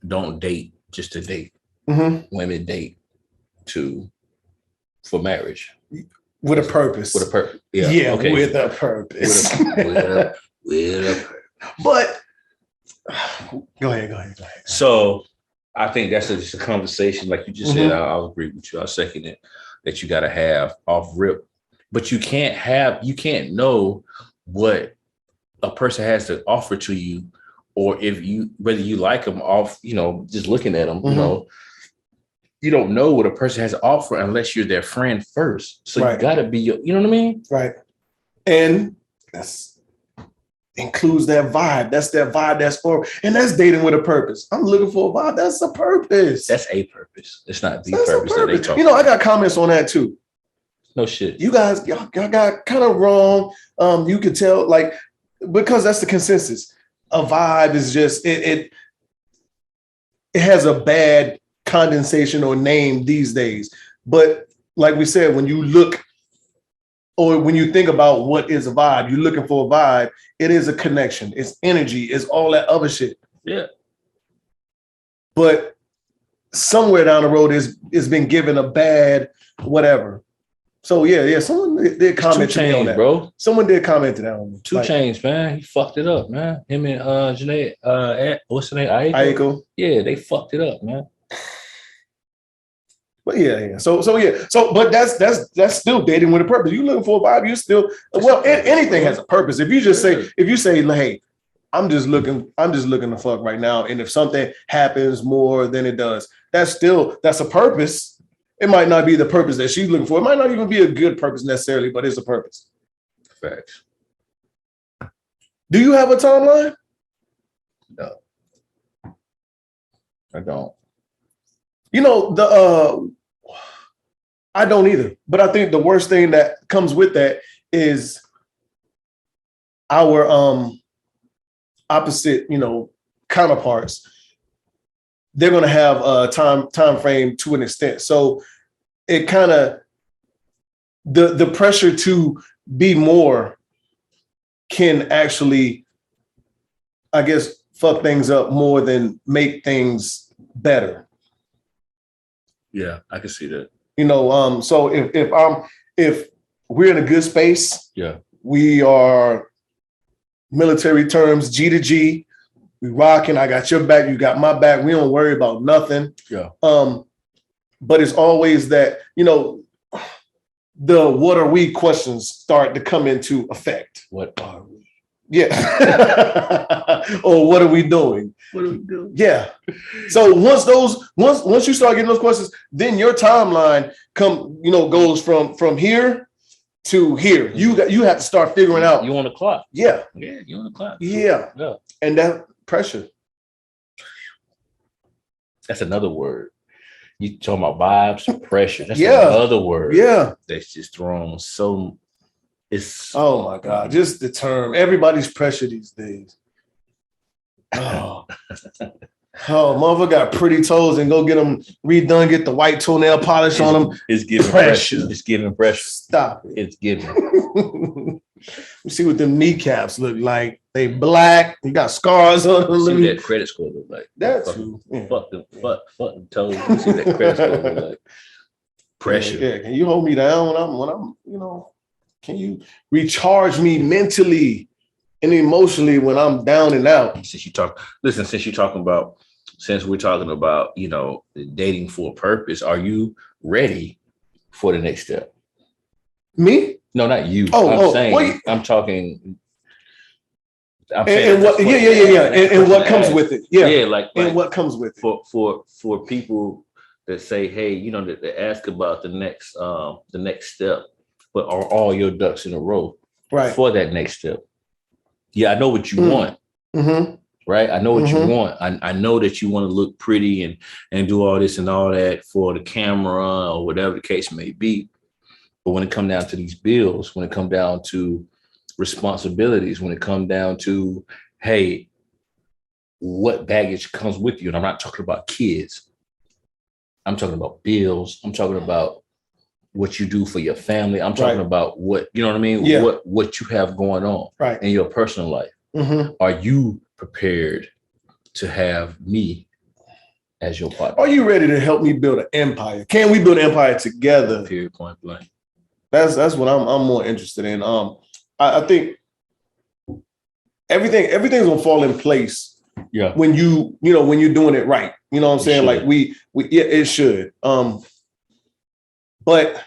Speaker 4: don't date just to date. Women date for marriage.
Speaker 3: With a purpose.
Speaker 4: With a purpose. Yeah.
Speaker 3: Okay. With a purpose.
Speaker 4: With a
Speaker 3: But go ahead.
Speaker 4: So I think that's just a conversation, like you just said. I'll agree with you. I'll second it, that you got to have off rip. But you can't know what a person has to offer to you, or whether you like them off, you know, just looking at them, you know, you don't know what a person has to offer unless you're their friend first. So you got to be, you know what I mean? Right.
Speaker 3: And that's includes that vibe. That's that vibe. And that's dating with a purpose. I'm looking for a vibe. That's a purpose.
Speaker 4: That's a purpose. It's not the purpose that they talk.
Speaker 3: You know, I got comments on that too.
Speaker 4: No shit.
Speaker 3: You guys, y'all got kind of wrong. You could tell, like, because that's the consensus. A vibe is just it has a bad condensation or name these days. But like we said, when you look or when you think about what is a vibe, you're looking for a vibe. It is a connection. It's energy. It's all that other shit.
Speaker 4: Yeah.
Speaker 3: But somewhere down the road it's been given a bad whatever. So yeah, someone did comment to me on that,
Speaker 4: bro.
Speaker 3: Someone did comment to that on me.
Speaker 4: 2 Chainz, man. He fucked it up, man. Him and Janae, what's her name? Aiko.
Speaker 3: Aiko.
Speaker 4: Yeah, they fucked it up, man.
Speaker 3: But yeah. But that's still dating with a purpose. You looking for a vibe, you still anything has a purpose. If you say, hey, I'm just looking to fuck right now. And if something happens more than it does, that's a purpose. It might not be the purpose that she's looking for. It might not even be a good purpose necessarily, but it's a purpose.
Speaker 4: Facts.
Speaker 3: Do you have a timeline?
Speaker 4: No, I don't.
Speaker 3: You know, I don't either. But I think the worst thing that comes with that is our opposite, counterparts. They're going to have a time frame to an extent. So it kind of the pressure to be more can actually, I guess, fuck things up more than make things better.
Speaker 4: Yeah, I can see that.
Speaker 3: So if we're in a good space,
Speaker 4: yeah, we
Speaker 3: are military terms, G to G, we rocking, I got your back, you got my back, we don't worry about nothing.
Speaker 4: Yeah.
Speaker 3: But it's always that, the what are we questions start to come into effect.
Speaker 4: What are we?
Speaker 3: Yeah. Or what are we doing?
Speaker 4: What are we doing?
Speaker 3: Yeah. So once you start getting those questions, then your timeline goes from here to here. You have to start figuring out.
Speaker 4: You on the clock.
Speaker 3: Yeah.
Speaker 4: Yeah, you on the clock.
Speaker 3: Yeah.
Speaker 4: Yeah.
Speaker 3: And that pressure.
Speaker 4: That's another word. You talking about vibes, pressure. That's
Speaker 3: another
Speaker 4: word.
Speaker 3: Yeah.
Speaker 4: That's just thrown so. It's
Speaker 3: oh my God, just the term. Everybody's pressure these days. Oh, motherfucker got pretty toes and go get them redone, get the white toenail polish on them.
Speaker 4: It's giving pressure. It's giving pressure.
Speaker 3: Stop it.
Speaker 4: It's giving.
Speaker 3: You see what them kneecaps look like. They black. You got scars on them.
Speaker 4: See what that credit score look like.
Speaker 3: That's
Speaker 4: fuck them toes. You see what that credit score look like. Pressure.
Speaker 3: Yeah. Can you hold me down when I'm can you recharge me mentally and emotionally when I'm down and out?
Speaker 4: Since we're talking about, dating for a purpose, are you ready for the next step?
Speaker 3: Me?
Speaker 4: No, not you. I'm talking.
Speaker 3: And what comes with it? Yeah.
Speaker 4: Yeah, like
Speaker 3: what comes with it
Speaker 4: for people that say, hey, that they ask about the next step. But are all your ducks in a row for that next step? Yeah, I know what you want.
Speaker 3: Mm-hmm.
Speaker 4: Right? I know what you want. I know that you want to look pretty and do all this and all that for the camera or whatever the case may be. But when it comes down to these bills, when it comes down to responsibilities, when it comes down to, hey, what baggage comes with you? And I'm not talking about kids. I'm talking about bills. I'm talking about what you do for your family. I'm talking about what, you know what I mean?
Speaker 3: Yeah.
Speaker 4: What you have going on in your personal life.
Speaker 3: Mm-hmm.
Speaker 4: Are you prepared to have me as your partner?
Speaker 3: Are you ready to help me build an empire? Can we build an empire together?
Speaker 4: Period, point blank.
Speaker 3: That's what I'm more interested in. I think everything's gonna fall in place.
Speaker 4: Yeah.
Speaker 3: When when you're doing it right. You know what I'm saying? Like it should. But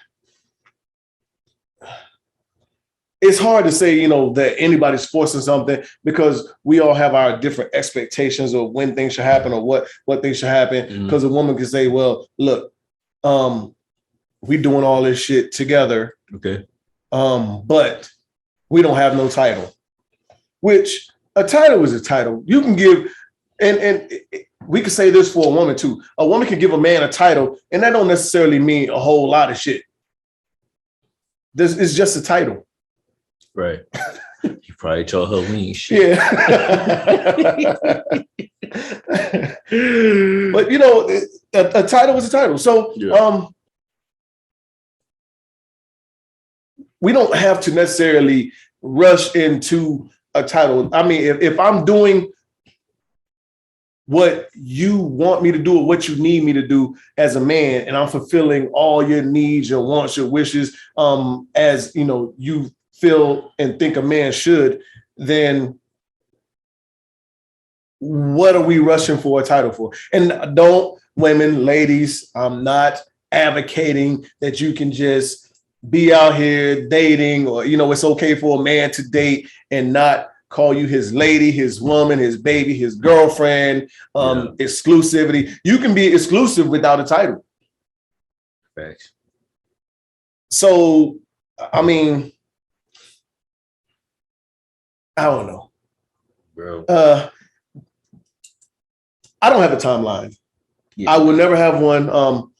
Speaker 3: it's hard to say, that anybody's forcing something because we all have our different expectations of when things should happen or what things should happen. Because a woman can say, well, look, we doing all this shit together.
Speaker 4: Okay.
Speaker 3: But we don't have no title, which a title is a title. You can give, and we could say this for a woman too. A woman can give a man a title, and that don't necessarily mean a whole lot of shit. This is just a title.
Speaker 4: Right. You probably told her we ain't shit.
Speaker 3: Yeah. But a title is a title. So we don't have to necessarily rush into a title. I mean, if I'm doing what you want me to do or what you need me to do as a man, and I'm fulfilling all your needs, your wants, your wishes, as you feel and think a man should, then what are we rushing for a title for? And don't, women, ladies, I'm not advocating that you can just be out here dating, or, you know, it's okay for a man to date and not call you his lady, his woman, his baby, his girlfriend, exclusivity. You can be exclusive without a title.
Speaker 4: Facts.
Speaker 3: So, I mean, I don't know.
Speaker 4: Bro.
Speaker 3: I don't have a timeline.
Speaker 4: Yeah.
Speaker 3: I will never have one.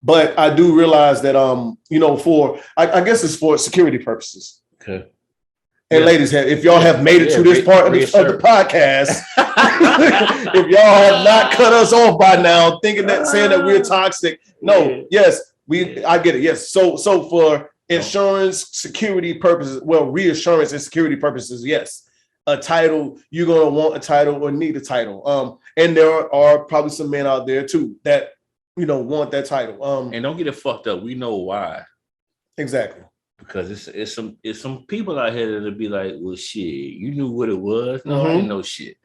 Speaker 3: But I do realize that, you know, I guess it's for security purposes.
Speaker 4: Okay.
Speaker 3: And ladies, if y'all have made it to this part of the podcast, if y'all have not cut us off by now, saying that we're toxic, no, yes, I get it. Yes. So for insurance, security purposes, well, reassurance and security purposes, yes. A title, you're gonna want a title or need a title. And there are probably some men out there too that, you know, want that title.
Speaker 4: And don't get it fucked up. We know why.
Speaker 3: Exactly.
Speaker 4: Because it's some people out here that'll be like, well, shit, you knew what it was. No, I didn't know shit.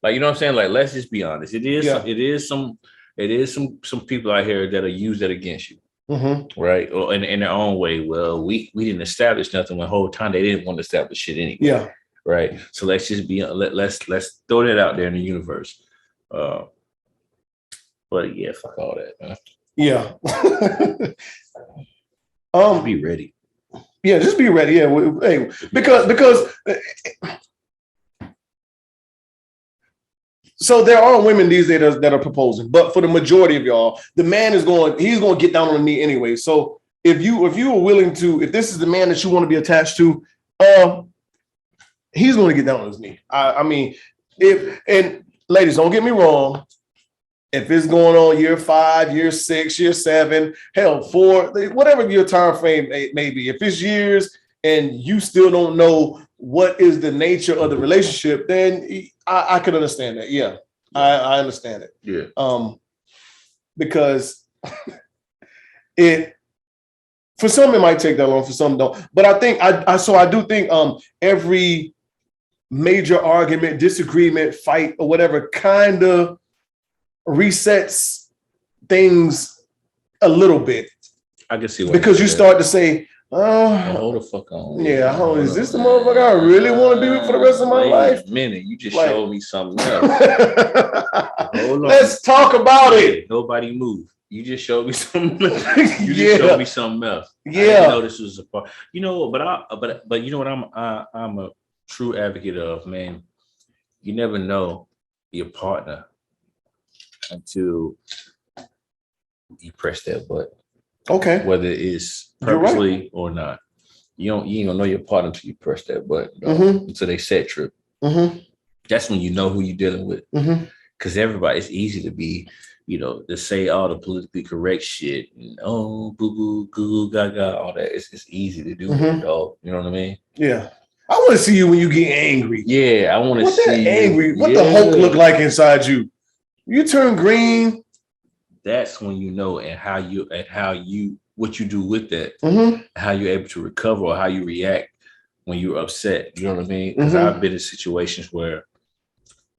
Speaker 4: Like, you know what I'm saying? Like, let's just be honest. It is some people out here that'll use that against you. Right? Or in their own way. Well, we didn't establish nothing the whole time. They didn't want to establish shit anyway. Yeah. Right. So let's just be let's throw that out there in the universe. But yeah, fuck all that, man.
Speaker 3: Yeah.
Speaker 4: Be ready.
Speaker 3: Yeah, just be ready. Yeah, hey, because so there are women these days that are proposing, but for the majority of y'all, the man he's going to get down on the knee anyway. So if you are willing to, if this is the man that you want to be attached to, he's going to get down on his knee. I mean, and ladies, don't get me wrong. If it's going on year 5, year 6, year 7, hell, 4, whatever your time frame may be, if it's years and you still don't know what is the nature of the relationship, then I can understand that. Yeah, I understand it.
Speaker 4: Yeah.
Speaker 3: Because for some it might take that long, for some don't. But I think I do think every major argument, disagreement, fight, or whatever kind of resets things a little bit.
Speaker 4: I can see
Speaker 3: because you start to say,
Speaker 4: hold the fuck on.
Speaker 3: Yeah, is this the motherfucker I really want to be with for the rest of my life?
Speaker 4: Wait a minute, you just showed me something else. Hold on.
Speaker 3: Let's talk about it.
Speaker 4: Nobody move. You just showed me something. You just showed me something else.
Speaker 3: Yeah.
Speaker 4: I didn't know this was a part. You know, but you know what I'm a true advocate of, man. You never know your partner until you press that button.
Speaker 3: Okay.
Speaker 4: Whether it's purposely or not. You ain't gonna know your partner until you press that button. Until they set trip. That's when you know who you're dealing with. Because everybody, it's easy to be, you know, to say all the politically correct shit and boo boo goo gaga, all that. It's easy to do, dog. You know what I mean?
Speaker 3: Yeah. I want to see you when you get angry.
Speaker 4: Yeah, I want to see
Speaker 3: that angry. What the Hulk look like inside you? You turn green.
Speaker 4: That's when you know, and what you do with that, how you're able to recover or how you react when you're upset. You know what I mean? Because I've been in situations where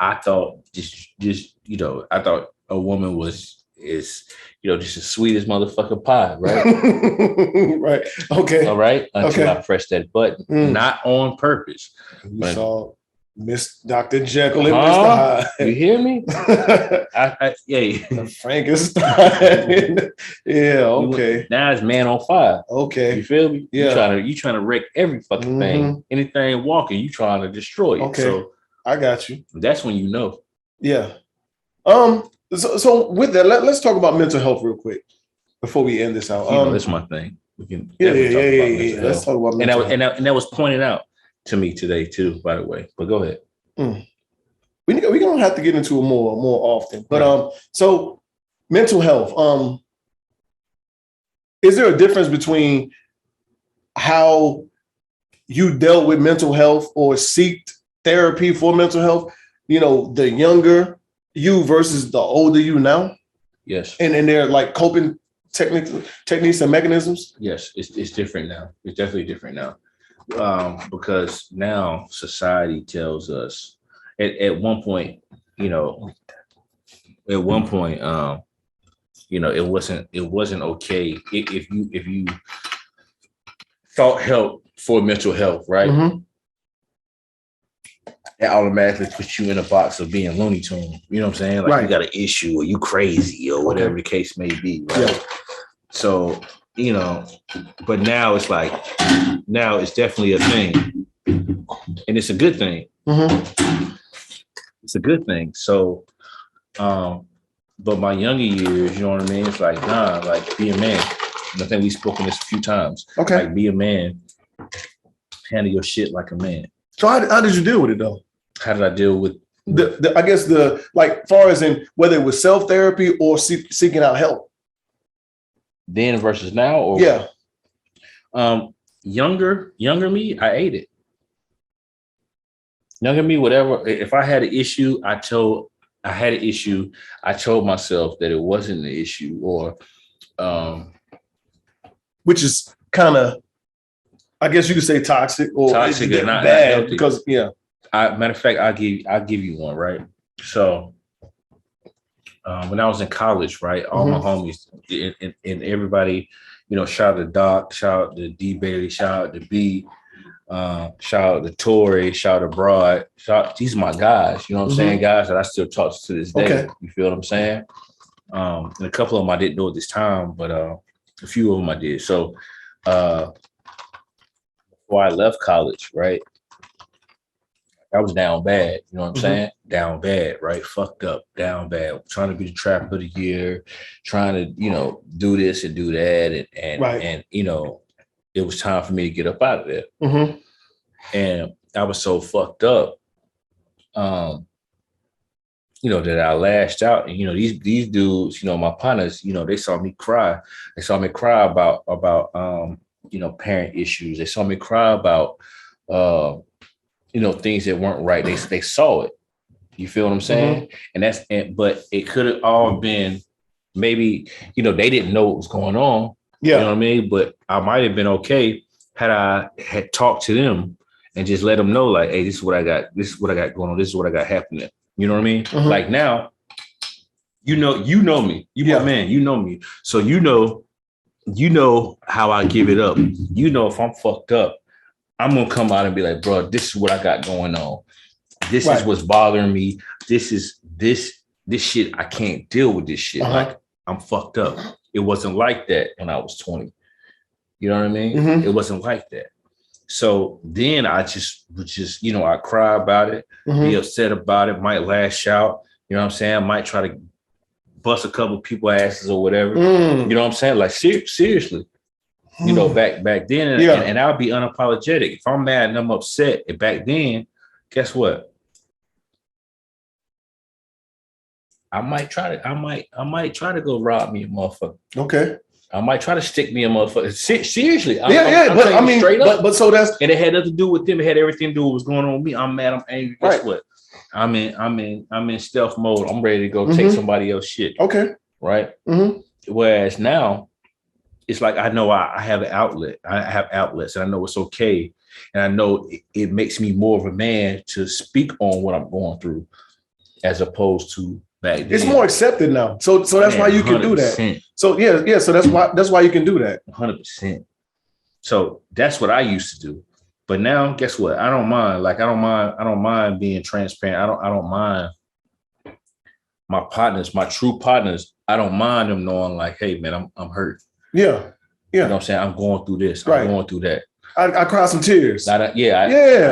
Speaker 4: I thought I thought a woman is just the sweetest motherfucking pie, right?
Speaker 3: Right. Okay.
Speaker 4: All right. Until I pressed that button, not on purpose.
Speaker 3: You saw Miss Dr. Jekyll and Mr. Hyde.
Speaker 4: You hear me?
Speaker 3: Frankenstein. Yeah. Okay.
Speaker 4: Now it's man on fire.
Speaker 3: Okay.
Speaker 4: You feel me?
Speaker 3: Yeah.
Speaker 4: You trying to wreck every fucking thing. Anything walking, you trying to destroy it.
Speaker 3: Okay.
Speaker 4: So
Speaker 3: I got you.
Speaker 4: That's when you know.
Speaker 3: Yeah. So with that, let's talk about mental health real quick before we end this out.
Speaker 4: That's my thing. We can
Speaker 3: yeah. Let's talk about mental health.
Speaker 4: And that was pointed out to me today too, by the way. But go ahead.
Speaker 3: We're gonna have to get into it more often. But so mental health. Is there a difference between how you dealt with mental health or sought therapy for mental health? You know, the younger you versus the older you now?
Speaker 4: Yes.
Speaker 3: And they're like coping techniques and mechanisms?
Speaker 4: Yes, it's different now. It's definitely different now. Because now society tells us at one point, you know, it wasn't okay if you sought help for mental health, right?
Speaker 3: Mm-hmm.
Speaker 4: That automatically puts you in a box of being Looney Tune. You know what I'm saying? Like you got an issue or you crazy or whatever the case may be, right? Yeah. So, you know, but now it's definitely a thing. And it's a good thing.
Speaker 3: Mm-hmm.
Speaker 4: It's a good thing. So, but my younger years, you know what I mean? It's like, nah, like be a man. And I think we've spoken this a few times.
Speaker 3: Okay.
Speaker 4: Like be a man, handle your shit like a man.
Speaker 3: So how did you deal with it though?
Speaker 4: How did I deal with
Speaker 3: I guess like far as in whether it was self-therapy or seeking out help?
Speaker 4: Then versus now? Or
Speaker 3: yeah.
Speaker 4: Younger me, I ate it. Younger me, whatever. If I had an issue, I told myself that it wasn't an issue, or
Speaker 3: which is kind of, I guess you could say toxic or
Speaker 4: not
Speaker 3: bad because
Speaker 4: matter of fact, I'll give you one, right? So when I was in college, right, all my homies and everybody, you know, shout out to Doc, shout out to D Bailey, shout out to B, shout out to Tori, shout out to Broad, these are my guys, you know what I'm saying? Guys that I still talk to this day. Okay. You feel what I'm saying? And a couple of them I didn't know at this time, but a few of them I did. So before I left college, right, I was down bad, you know what I'm saying? Down bad, right? Fucked up, down bad. Trying to be the trap of the year, trying to, you know, do this and do that. And you know, it was time for me to get up out of there. And I was so fucked up, you know, that I lashed out. And, you know, these dudes, you know, my partners, you know, they saw me cry. They saw me cry about you know, parent issues. They saw me cry about, you know, things that weren't right. They saw it. You feel what I'm saying? But it could have all been maybe, you know, they didn't know what was going on. Yeah. You know what I mean? But I might have been okay had I had talked to them and just let them know, like, hey, this is what I got. This is what I got going on. This is what I got happening. You know what I mean? Like now, you know me. You my man. You know me. So you know how I give it up. You know, if I'm fucked up, I'm gonna come out and be like, bro, this is what I got going on. This is what's bothering me. This shit. I can't deal with this shit. Like I'm fucked up. It wasn't like that when I was 20. You know what I mean? It wasn't like that. So then I just you know, I cry about it, be upset about it, might lash out. You know what I'm saying? I might try to bust a couple people asses or whatever. You know what I'm saying? Like seriously. You know, back then, and I'll be unapologetic. If I'm mad and I'm upset, and back then, guess what? I might try to go rob me a motherfucker. Okay. I might try to stick me a motherfucker. Seriously. I'm straight up. But so that's, and it had nothing to do with them. It had everything to do with what's going on with me. I'm mad. I'm angry. Guess what? I'm in stealth mode. I'm ready to go take somebody else's shit. Okay. Right. Whereas now, it's like I know I have an outlet. I have outlets, and I know it's okay, and I know it makes me more of a man to speak on what I'm going through, as opposed to back then. It's more accepted now, so that's why you can 100%. Do that. So yeah. So that's why you can do that. 100%. So that's what I used to do, but now guess what? I don't mind. Like I don't mind being transparent. I don't mind my partners, my true partners. I don't mind them knowing, like, hey man, I'm hurt. Yeah. You know what I'm saying? I'm going through this. I'm going through that. I cried some tears. I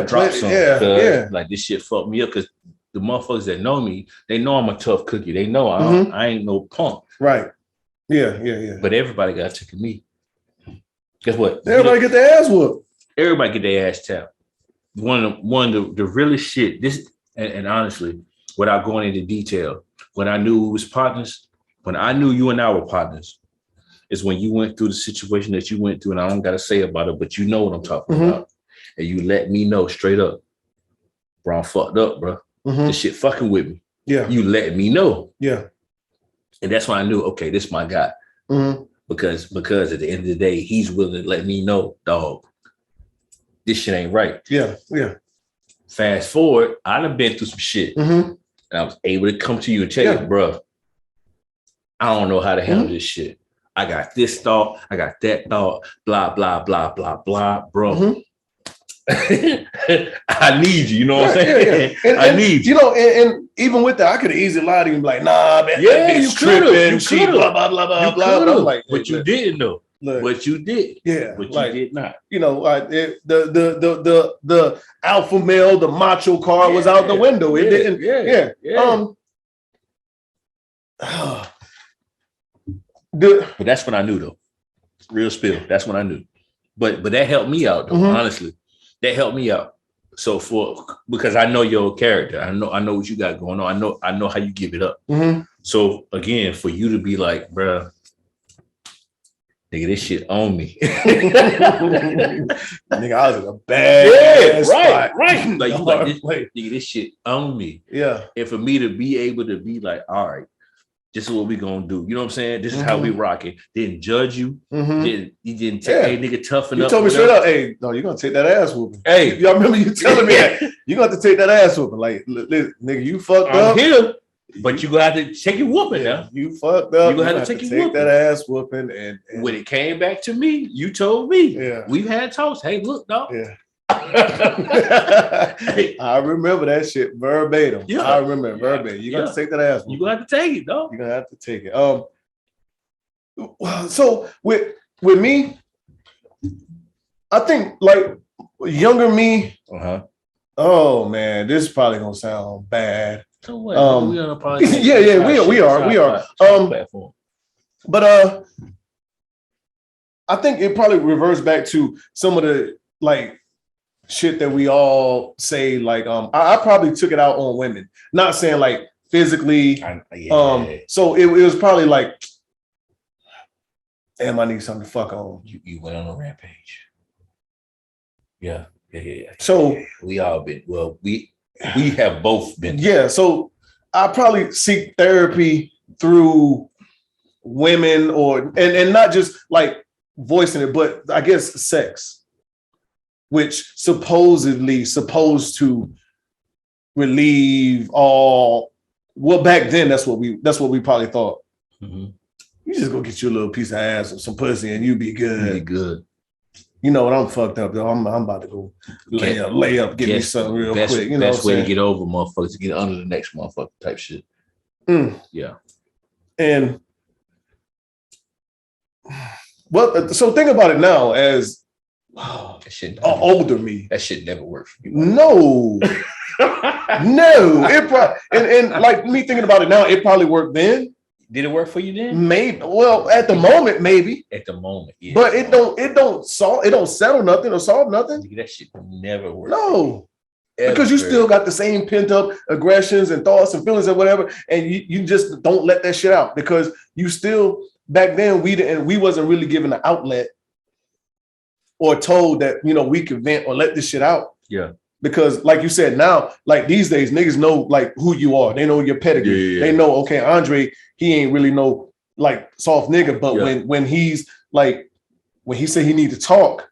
Speaker 4: dropped some. Like this shit fucked me up because the motherfuckers that know me, they know I'm a tough cookie. They know I ain't no punk. Right. Yeah. But everybody got to take me. Guess what? Everybody get their ass whooped. Everybody get their ass tapped. One of the realest shit. This and honestly, without going into detail, when I knew we was partners, when I knew you and I were partners, is when you went through the situation that you went through, and I don't got to say about it, but you know what I'm talking about. And you let me know straight up, bro, I'm fucked up, bro. This shit fucking with me. Yeah. You let me know. Yeah. And that's when I knew, okay, this is my guy. Because at the end of the day, he's willing to let me know, dog, this shit ain't right. Yeah. Fast forward, I done been through some shit. And I was able to come to you and tell you, bro, I don't know how to handle this shit. I got this thought. I got that thought. Blah, blah, blah, blah, blah, bro. I need you. You know what I'm saying?
Speaker 3: Yeah.
Speaker 4: I need you.
Speaker 3: You know, and even with that, I could have easily lied to you and be like, nah, man, that bitch tripping. She blah, blah, blah, blah, blah. I'm like,
Speaker 4: but you didn't know.
Speaker 3: Look,
Speaker 4: but you did.
Speaker 3: Yeah.
Speaker 4: But you did not.
Speaker 3: You know, like the alpha male, the macho car was out the window. It didn't.
Speaker 4: But that's when I knew, though. Real spill. That's when I knew. But that helped me out, though. Honestly, that helped me out. So because I know your character, I know what you got going on. I know how you give it up. So again, for you to be like, bruh, nigga, this shit on me.
Speaker 3: Nigga, I was in a bad spot.
Speaker 4: Right. Like you like this, nigga, this shit on me.
Speaker 3: Yeah.
Speaker 4: And for me to be able to be like, all right, this is what we gonna do. You know what I'm saying? This is how we rocking. Didn't judge you. You didn't take, hey, nigga, toughen up.
Speaker 3: You told me straight up, hey, no, you're gonna take that ass whooping.
Speaker 4: Hey,
Speaker 3: y'all remember you telling me that? You're gonna have to take that ass whooping. Like, nigga, you fucked up.
Speaker 4: Here, but you gonna have to take your whooping now.
Speaker 3: You fucked up.
Speaker 4: You gonna have to take
Speaker 3: that ass whooping. And
Speaker 4: when it came back to me, you told me.
Speaker 3: Yeah.
Speaker 4: We've had talks. Hey, look, dog.
Speaker 3: Yeah. I remember that shit verbatim. Yeah. I remember it verbatim. You're gonna have to take that ass whooping.
Speaker 4: You're gonna have to take it, dog.
Speaker 3: You're gonna have to take it. So with me, I think like younger me. Oh man, this is probably gonna sound bad.
Speaker 4: So what? We on a podcast.
Speaker 3: we are. But I think it probably reverts back to some of the like shit that we all say. Like I probably took it out on women. Not saying like physically. So it was probably like, damn, I need something to fuck on.
Speaker 4: You went on a rampage. Yeah.
Speaker 3: So
Speaker 4: we all been. Well, we have both been.
Speaker 3: Yeah. So I probably seek therapy through women and not just like voicing it, but I guess sex, which supposed to relieve all. Well, back then that's what we probably thought. You just go get you a little piece of ass or some pussy and you be good. You know what? I'm fucked up though. I'm about to go lay up, get me something real quick. You know,
Speaker 4: best way to get over motherfuckers to get under the next motherfucker type shit. Yeah.
Speaker 3: And well, so think about it now as older me.
Speaker 4: That shit never worked for you.
Speaker 3: No. No. It probably and like me thinking about it now, it probably worked then.
Speaker 4: Did it work for you then?
Speaker 3: Maybe. Well, at the moment, maybe.
Speaker 4: At the moment, yeah.
Speaker 3: But it don't settle nothing or solve nothing.
Speaker 4: That shit never worked.
Speaker 3: No. Because you still got the same pent up aggressions and thoughts and feelings and whatever, and you just don't let that shit out because you still back then we wasn't really given an outlet or told that we could vent or let this shit out.
Speaker 4: Yeah.
Speaker 3: Because like you said, now like these days niggas know like who you are. They know your pedigree. They know, okay, Andre, he ain't really no like soft nigga, but when he's like when he said he need to talk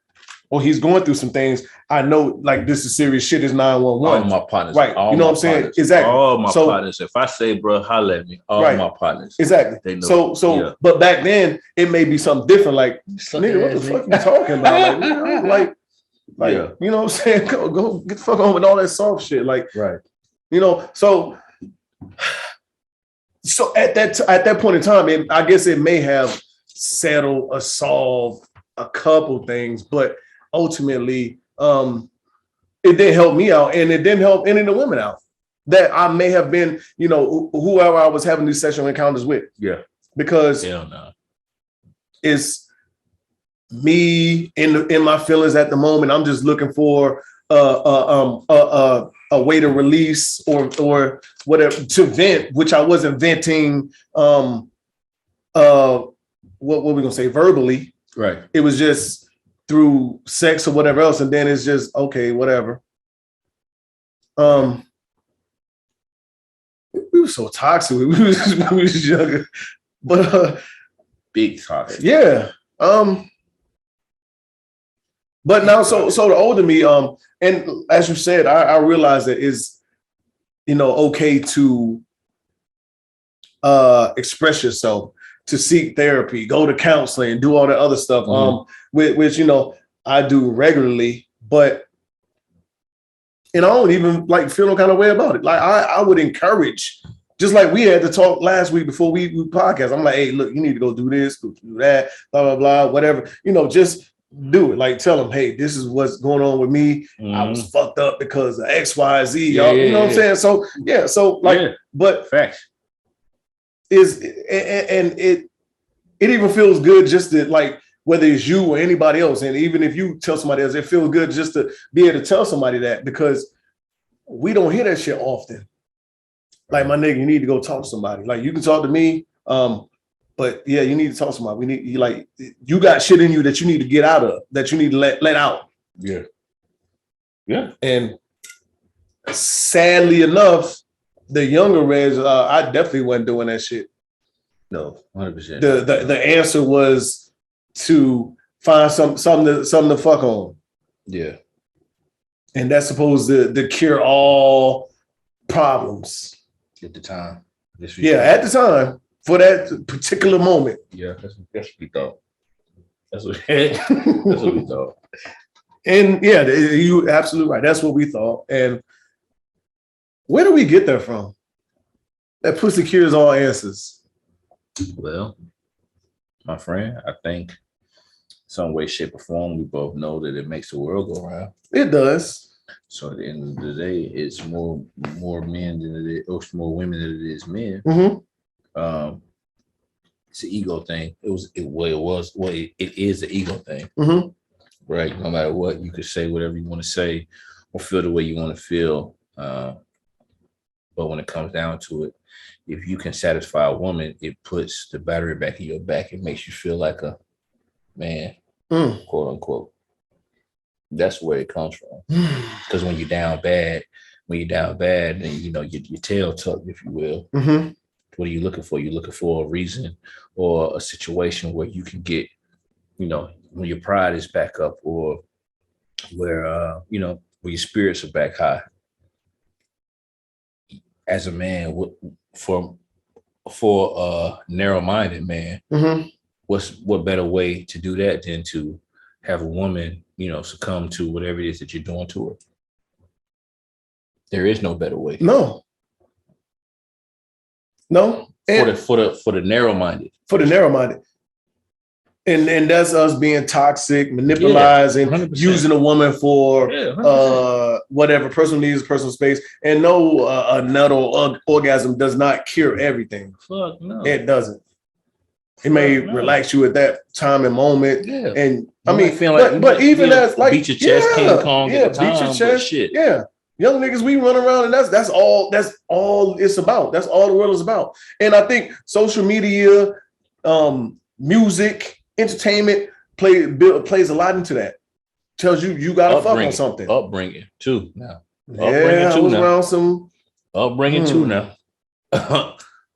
Speaker 3: or he's going through some things, I know like this is serious shit. Is 911.
Speaker 4: All my partners,
Speaker 3: right? You know what I'm saying? Exactly.
Speaker 4: All my partners. If I say, bro, holla at me. All my partners.
Speaker 3: Exactly. They know. So, but back then it may be something different. Like, nigga, what the fuck you talking about? Like, you know what I'm saying? Go get the fuck on with all that soft shit. Like,
Speaker 4: right.
Speaker 3: So at that point in time, I guess it may have settled or solved a couple things, but ultimately, it didn't help me out, and it didn't help any of the women out that I may have been, whoever I was having these sexual encounters with.
Speaker 4: Yeah,
Speaker 3: because it's me in my feelings at the moment. I'm just looking for a way to release or whatever to vent, which I wasn't venting. What we gonna say verbally?
Speaker 4: Right.
Speaker 3: It was just through sex or whatever else, and then it's just okay, whatever. We were so toxic. We was younger, but
Speaker 4: big toxic.
Speaker 3: Yeah. But now, so the older me, and as you said, I realized that it's, okay to express yourself. to seek therapy, go to counseling, do all that other stuff. Which I do regularly, but and I don't even like feel no kind of way about it. Like I would encourage, just like we had to talk last week before we podcast. I'm like, hey, look, you need to go do this, go do that, blah, blah, blah, whatever. Just do it. Like tell them, hey, this is what's going on with me. I was fucked up because of X, Y, Z. Y'all, you know what I'm saying? So but
Speaker 4: facts
Speaker 3: and it even feels good just to like, whether it's you or anybody else. And even if you tell somebody else, it feels good just to be able to tell somebody that, because we don't hear that shit often. Like, my nigga, you need to go talk to somebody. Like, you can talk to me, but yeah, you need to talk to somebody. You got shit in you that you need to get out of, that you need to let out.
Speaker 4: Yeah. Yeah.
Speaker 3: And sadly enough, the younger Reds, I definitely wasn't doing that shit. No.
Speaker 4: 100%.
Speaker 3: The answer was to find something to fuck on.
Speaker 4: Yeah.
Speaker 3: And that's supposed to cure all problems.
Speaker 4: At the time.
Speaker 3: At the time, for that particular moment.
Speaker 4: Yeah, that's what we thought. That's what we thought.
Speaker 3: And yeah, you absolutely right. That's what we thought. And where do we get that from? That pussy cures all answers.
Speaker 4: Well, my friend, I think some way, shape, or form, we both know that it makes the world go round.
Speaker 3: It does. So
Speaker 4: at the end of the day, it's more men than it is, or more women than it is men.
Speaker 3: Mm-hmm.
Speaker 4: It's an ego thing. It is an ego thing.
Speaker 3: Mm-hmm.
Speaker 4: Right? No matter what, you could say whatever you want to say or feel the way you want to feel. But when it comes down to it, if you can satisfy a woman, it puts the battery back in your back. It makes you feel like a man, quote unquote. That's where it comes from. Because when you're down bad, and your tail tucked, if you will.
Speaker 3: Mm-hmm.
Speaker 4: What are you looking for? You're looking for a reason or a situation where you can get, when your pride is back up, or where where your spirits are back high. As a man, for a narrow-minded man, what better way to do that than to have a woman, succumb to whatever it is that you're doing to her? There is no better way.
Speaker 3: No. And
Speaker 4: for the narrow-minded.
Speaker 3: For the narrow-minded. And that's us being toxic, manipulating,
Speaker 4: 100%.
Speaker 3: Using a woman for whatever personal needs, personal space. And no, a nut or orgasm does not cure everything.
Speaker 4: Fuck no.
Speaker 3: It doesn't. It may relax you at that time and moment.
Speaker 4: Yeah.
Speaker 3: And
Speaker 4: but even that's like beat your chest, King Kong.
Speaker 3: Yeah, beat your chest. Shit. Yeah. Young niggas, we run around, and that's all it's about. That's all the world is about. And I think social media, music, entertainment plays a lot into that. Tells you gotta fuck on something.
Speaker 4: Upbringing too now.
Speaker 3: Upbringing
Speaker 4: too now.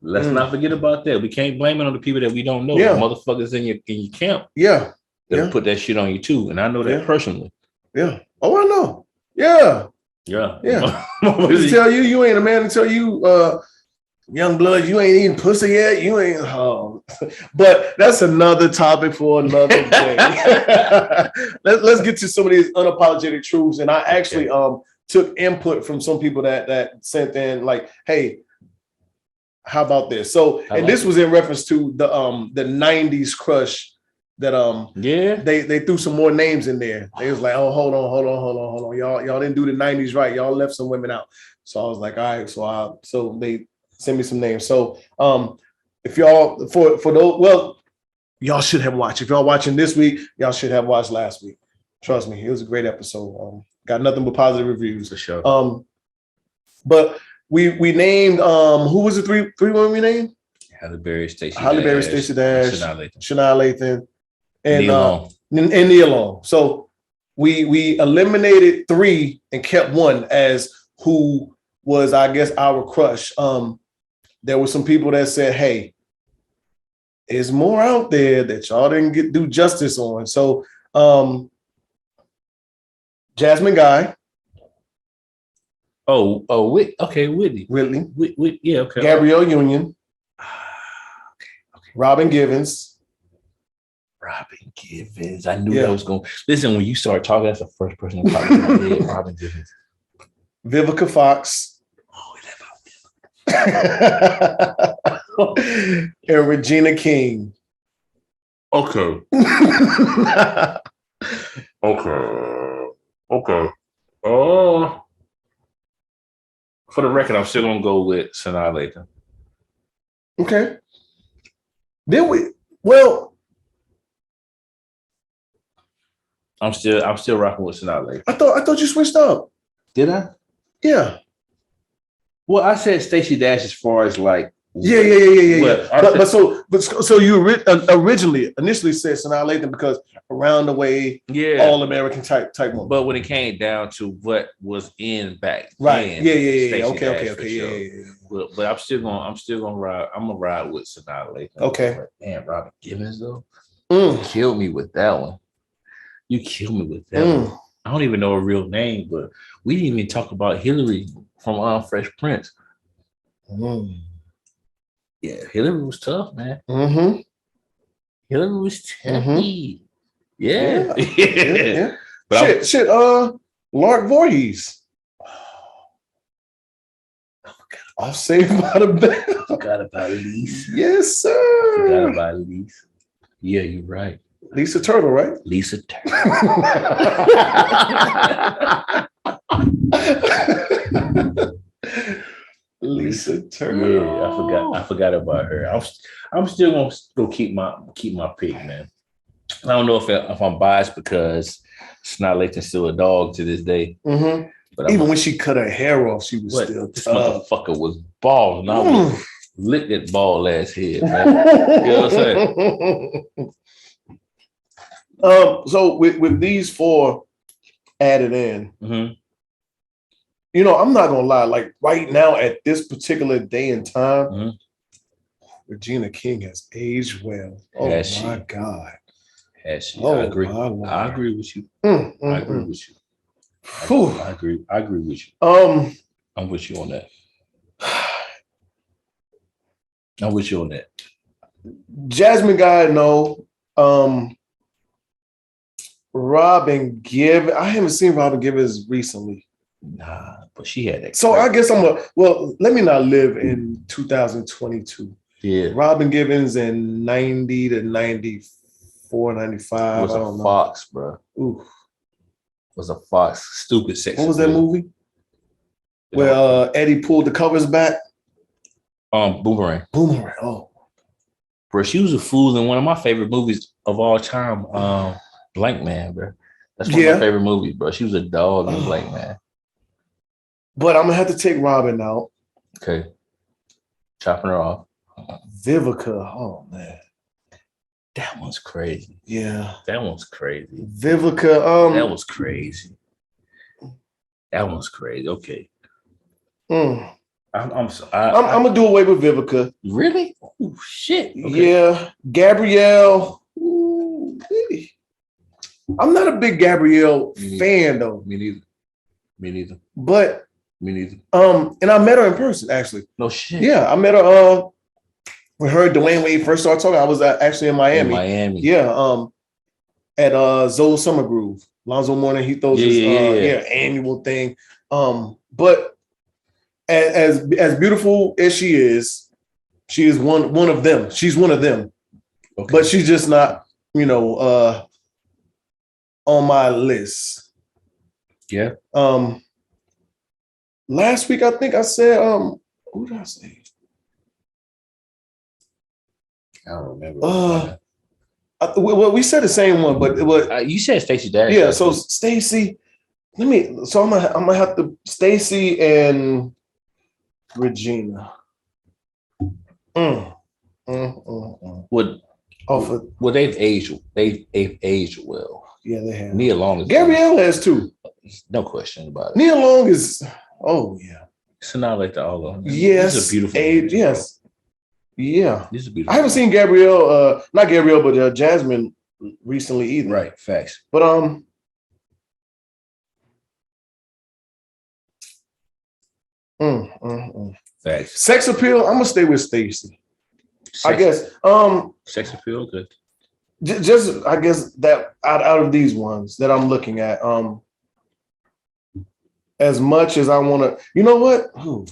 Speaker 4: Let's not forget about that. We can't blame it on the people that we don't know. Yeah. The motherfuckers in your camp.
Speaker 3: Yeah.
Speaker 4: They'll put that shit on you too. And I know that personally.
Speaker 3: Yeah. Oh, I know. Yeah.
Speaker 4: Yeah.
Speaker 3: Yeah. Tell you ain't a man until you young blood, you ain't eating pussy yet. You ain't but that's another topic for another day. Let's get to some of these unapologetic truths. And I actually took input from some people that sent in like, hey, how about this? So this was in reference to the 90s crush that they threw some more names in there. They was like, oh, hold on. Y'all didn't do the 90s right. Y'all left some women out. So I was like, all right, so they send me some names. So if y'all for those, well, y'all should have watched. If y'all watching this week, y'all should have watched last week. Trust me, it was a great episode. Got nothing but positive reviews.
Speaker 4: For sure.
Speaker 3: But we named who was the three women we named?
Speaker 4: Halle Berry, Stacey
Speaker 3: Dash, Shania Lathan, and
Speaker 4: Nia
Speaker 3: Long. So we eliminated 3 and kept 1 as who was, I guess, our crush. There were some people that said, hey, there's more out there that y'all didn't do justice on. So Jasmine Guy.
Speaker 4: Whitney.
Speaker 3: Whitney.
Speaker 4: Yeah, okay.
Speaker 3: Gabrielle Union. Robin Givens.
Speaker 4: Robin Givens. I knew that was going. Listen, when you start talking, that's the first person that popped in my head. Robin Givens.
Speaker 3: Vivica Fox. And Regina King.
Speaker 4: Okay. Okay. Oh. For the record, I'm still gonna go with Sanaa Lathan.
Speaker 3: Okay. Then we
Speaker 4: I'm still rocking with Sanaa Lathan.
Speaker 3: I thought you switched up.
Speaker 4: Did I?
Speaker 3: Yeah.
Speaker 4: Well, I said Stacey Dash as far as like
Speaker 3: yeah. But so you initially said Sanaa Lathan because Around the Way, All American type one.
Speaker 4: But when it came down to what was in back,
Speaker 3: right?
Speaker 4: Then,
Speaker 3: Okay.
Speaker 4: But I'm still gonna ride. I'm gonna ride with Sanaa Lathan.
Speaker 3: Okay.
Speaker 4: But, man, Robin Givens though, you killed me with that one. One. I don't even know her real name, but we didn't even talk about Hillary from Fresh Prince. Yeah, Hillary was tough, man. Hillary was tough. Yeah.
Speaker 3: But Lark Voorhees. I'll Saved by the Bell.
Speaker 4: Forgot about Lisa.
Speaker 3: Yes, sir.
Speaker 4: Forgot about Lisa. Yeah, you're right.
Speaker 3: Lisa Turtle, right?
Speaker 4: Lisa Turtle.
Speaker 3: Lisa Turtle.
Speaker 4: Yeah, I forgot about her. I'm still gonna go keep my pick, man. I don't know if I'm biased because Sanaa Lathan's still a dog to this day.
Speaker 3: But even when she cut her hair off, she was still
Speaker 4: this
Speaker 3: tough.
Speaker 4: motherfucker was bald, and I was licked that bald ass head, man. You know what I'm saying?
Speaker 3: So with these four added in, you know, I'm not gonna lie. Like right now, at this particular day and time, Regina King has aged well. Oh my God.
Speaker 4: Has she? I agree. I agree with you. I agree with you. I agree with you. I'm with you on that. I'm with you on that.
Speaker 3: Jasmine Guy, no. Robin Givens. I haven't seen Robin Givens recently.
Speaker 4: Nah, but she had that.
Speaker 3: So I guess let me not live in 2022.
Speaker 4: Yeah.
Speaker 3: Robin Givens in 90 to 94, 95.
Speaker 4: Was a Fox, bro.
Speaker 3: Ooh.
Speaker 4: Was a Fox. Stupid sex.
Speaker 3: What was that movie? Where Eddie pulled the covers back?
Speaker 4: Boomerang.
Speaker 3: Oh.
Speaker 4: Bro, she was a fool in one of my favorite movies of all time. Blank Man, bro. That's one of my favorite movies, bro. She was a dog in Blank Man.
Speaker 3: But I'm gonna have to take Robin out.
Speaker 4: Okay. Chopping her off.
Speaker 3: Vivica. Oh man.
Speaker 4: That one's crazy.
Speaker 3: Yeah.
Speaker 4: That one's crazy.
Speaker 3: Vivica.
Speaker 4: That was crazy. That one's crazy. Okay.
Speaker 3: I'm gonna do away with Vivica.
Speaker 4: Really? Oh shit. Okay.
Speaker 3: Yeah. Gabrielle. Ooh, I'm not a big Gabrielle fan though.
Speaker 4: Me neither.
Speaker 3: But
Speaker 4: me neither.
Speaker 3: And I met her in person actually.
Speaker 4: No shit.
Speaker 3: Yeah, I met her when her and Dwayne Wade first started talking. I was actually in Miami. Yeah. At Zoe Summer Groove. Lonzo Mourning, he throws his annual thing. But as beautiful as she is one of them. She's one of them. Okay. But she's just not, on my list.
Speaker 4: Yeah.
Speaker 3: Last week I think I said, who did I say?
Speaker 4: I don't remember.
Speaker 3: We said the same one, but it was
Speaker 4: you said Stacey Dash.
Speaker 3: Yeah, so Stacey. I'm gonna have to Stacey and Regina.
Speaker 4: They've aged. They've aged well.
Speaker 3: Yeah, they have.
Speaker 4: Nia Long is
Speaker 3: Gabrielle has too.
Speaker 4: No question about it.
Speaker 3: Nia Long is. Oh yeah.
Speaker 4: So now like the all of them.
Speaker 3: Yes.
Speaker 4: This is a beautiful.
Speaker 3: Yes. Yeah.
Speaker 4: This is beautiful.
Speaker 3: I haven't seen Gabrielle. Not Gabrielle, but Jasmine recently either.
Speaker 4: Right. Facts.
Speaker 3: But
Speaker 4: Facts.
Speaker 3: Sex appeal. I'm gonna stay with Stacey. I guess.
Speaker 4: Sex appeal, good.
Speaker 3: Just I guess that out of these ones that I'm looking at, as much as I want to, you know what? Ooh,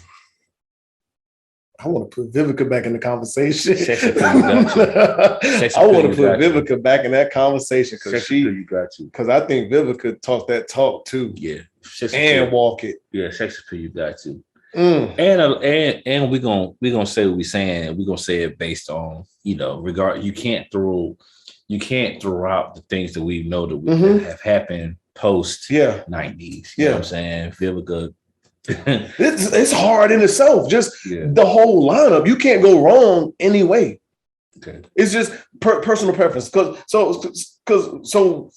Speaker 3: I want to put Vivica back in the conversation. I want to put Vivica back in that conversation because I think Vivica talk that talk too.
Speaker 4: Yeah,
Speaker 3: and walk it.
Speaker 4: Yeah, sex appeal, you got to. And we're gonna say what we're saying, and we're gonna say it based on regard. You can't throw out the things that we know that have happened post 90s. You know what I'm saying? Vivica.
Speaker 3: It's hard in itself. Just the whole lineup. You can't go wrong anyway.
Speaker 4: Okay.
Speaker 3: It's just personal preference. Because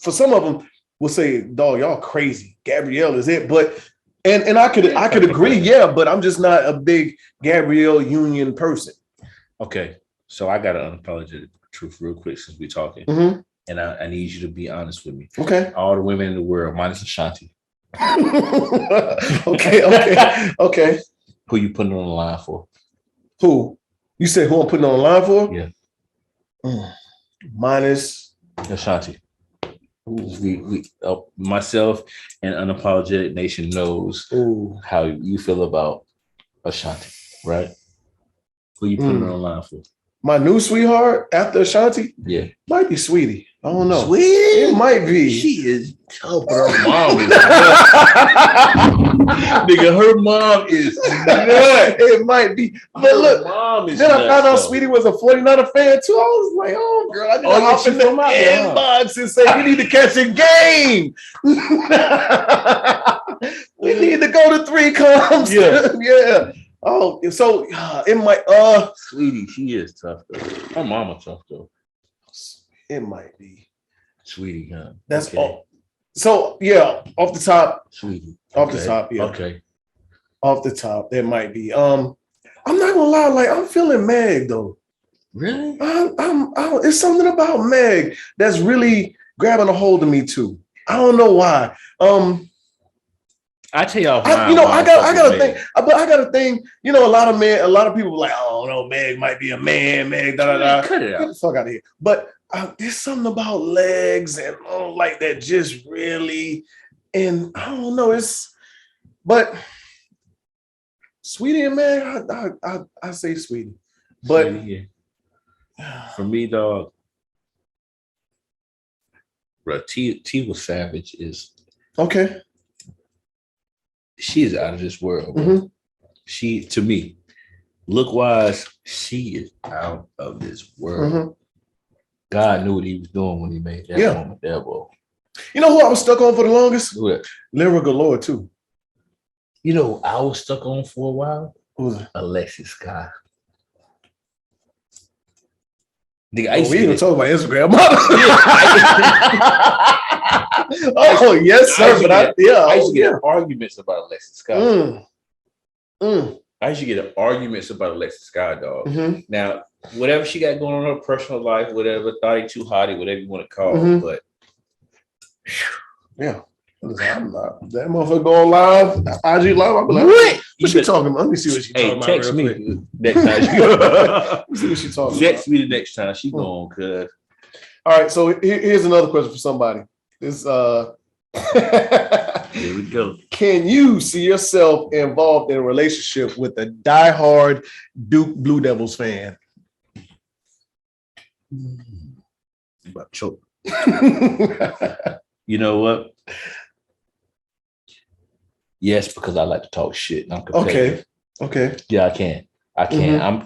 Speaker 3: for some of them, we'll say, "Dog, y'all crazy. Gabrielle is it." But and I could agree, but I'm just not a big Gabrielle Union person.
Speaker 4: Okay, so I got an unapologetic truth real quick since we're talking, and I need you to be honest with me.
Speaker 3: Okay.
Speaker 4: All the women in the world minus Ashanti.
Speaker 3: Okay.
Speaker 4: Who you putting on the line for?
Speaker 3: Who? You say who I'm putting on the line for?
Speaker 4: Yeah.
Speaker 3: Minus
Speaker 4: Ashanti. We myself and Unapologetic Nation knows how you feel about Ashanti, right? Who you putting on the line for?
Speaker 3: My new sweetheart after Ashanti?
Speaker 4: Yeah.
Speaker 3: Might be Sweetie. I don't know.
Speaker 4: Sweetie?
Speaker 3: It might be.
Speaker 4: She is tough, but her mom is nigga, her mom is nuts.
Speaker 3: It might be. But look, then I found out Sweetie was a 49er fan too. I was like, oh girl, I need to hop in the inbox and say, we need to catch a game. We need to go to 3 comps. Yeah. Oh, so it might
Speaker 4: Sweetie, she is tough though. Her mama tough though.
Speaker 3: It might be.
Speaker 4: Sweetie, huh?
Speaker 3: That's all. So yeah, off the top.
Speaker 4: Sweetie.
Speaker 3: Off the top, yeah.
Speaker 4: Okay.
Speaker 3: Off the top, there might be. I'm not gonna lie, like I'm feeling Meg though.
Speaker 4: Really?
Speaker 3: It's something about Meg that's really grabbing a hold of me too. I don't know why.
Speaker 4: I tell y'all,
Speaker 3: I gotta think. But I gotta think. A lot of people are like, oh no, Meg might be a man. Meg,
Speaker 4: Cut it out.
Speaker 3: Get the fuck out of here. But there's something about legs and like that just really, and I don't know. But Sweetie and Meg, I say Sweetie. But
Speaker 4: Sweetie, for me, dog, bro, T was Savage is
Speaker 3: okay.
Speaker 4: She is out of this world. She, to me, look wise, she is out of this world. God knew what he was doing when he made that moment there, boy.
Speaker 3: You know who I was stuck on for the longest?
Speaker 4: What?
Speaker 3: Lyra Galore too.
Speaker 4: I was stuck on for a while. Alexis Scott. Nigga,
Speaker 3: we even talk about Instagram. Oh yes, sir. I used to get
Speaker 4: arguments about Alexis Scott. I used to get arguments about Alexis Scott, dog. Now, whatever she got going on in her personal life, whatever, thought he too hotty, whatever you want to call it, but
Speaker 3: yeah. I'm not. That motherfucker going live, IG live. I'll be like, what she talking about? Let me see what she talking about.
Speaker 4: Text me next time.
Speaker 3: Let me see what she talking about.
Speaker 4: Text me the next time she going, cuz.
Speaker 3: All right, so here's another question for somebody. This
Speaker 4: here we go.
Speaker 3: Can you see yourself involved in a relationship with a diehard Duke Blue Devils fan?
Speaker 4: About choke. You know what? Yes, because I like to talk shit. I'm competitive.
Speaker 3: Okay.
Speaker 4: Yeah, I can. I can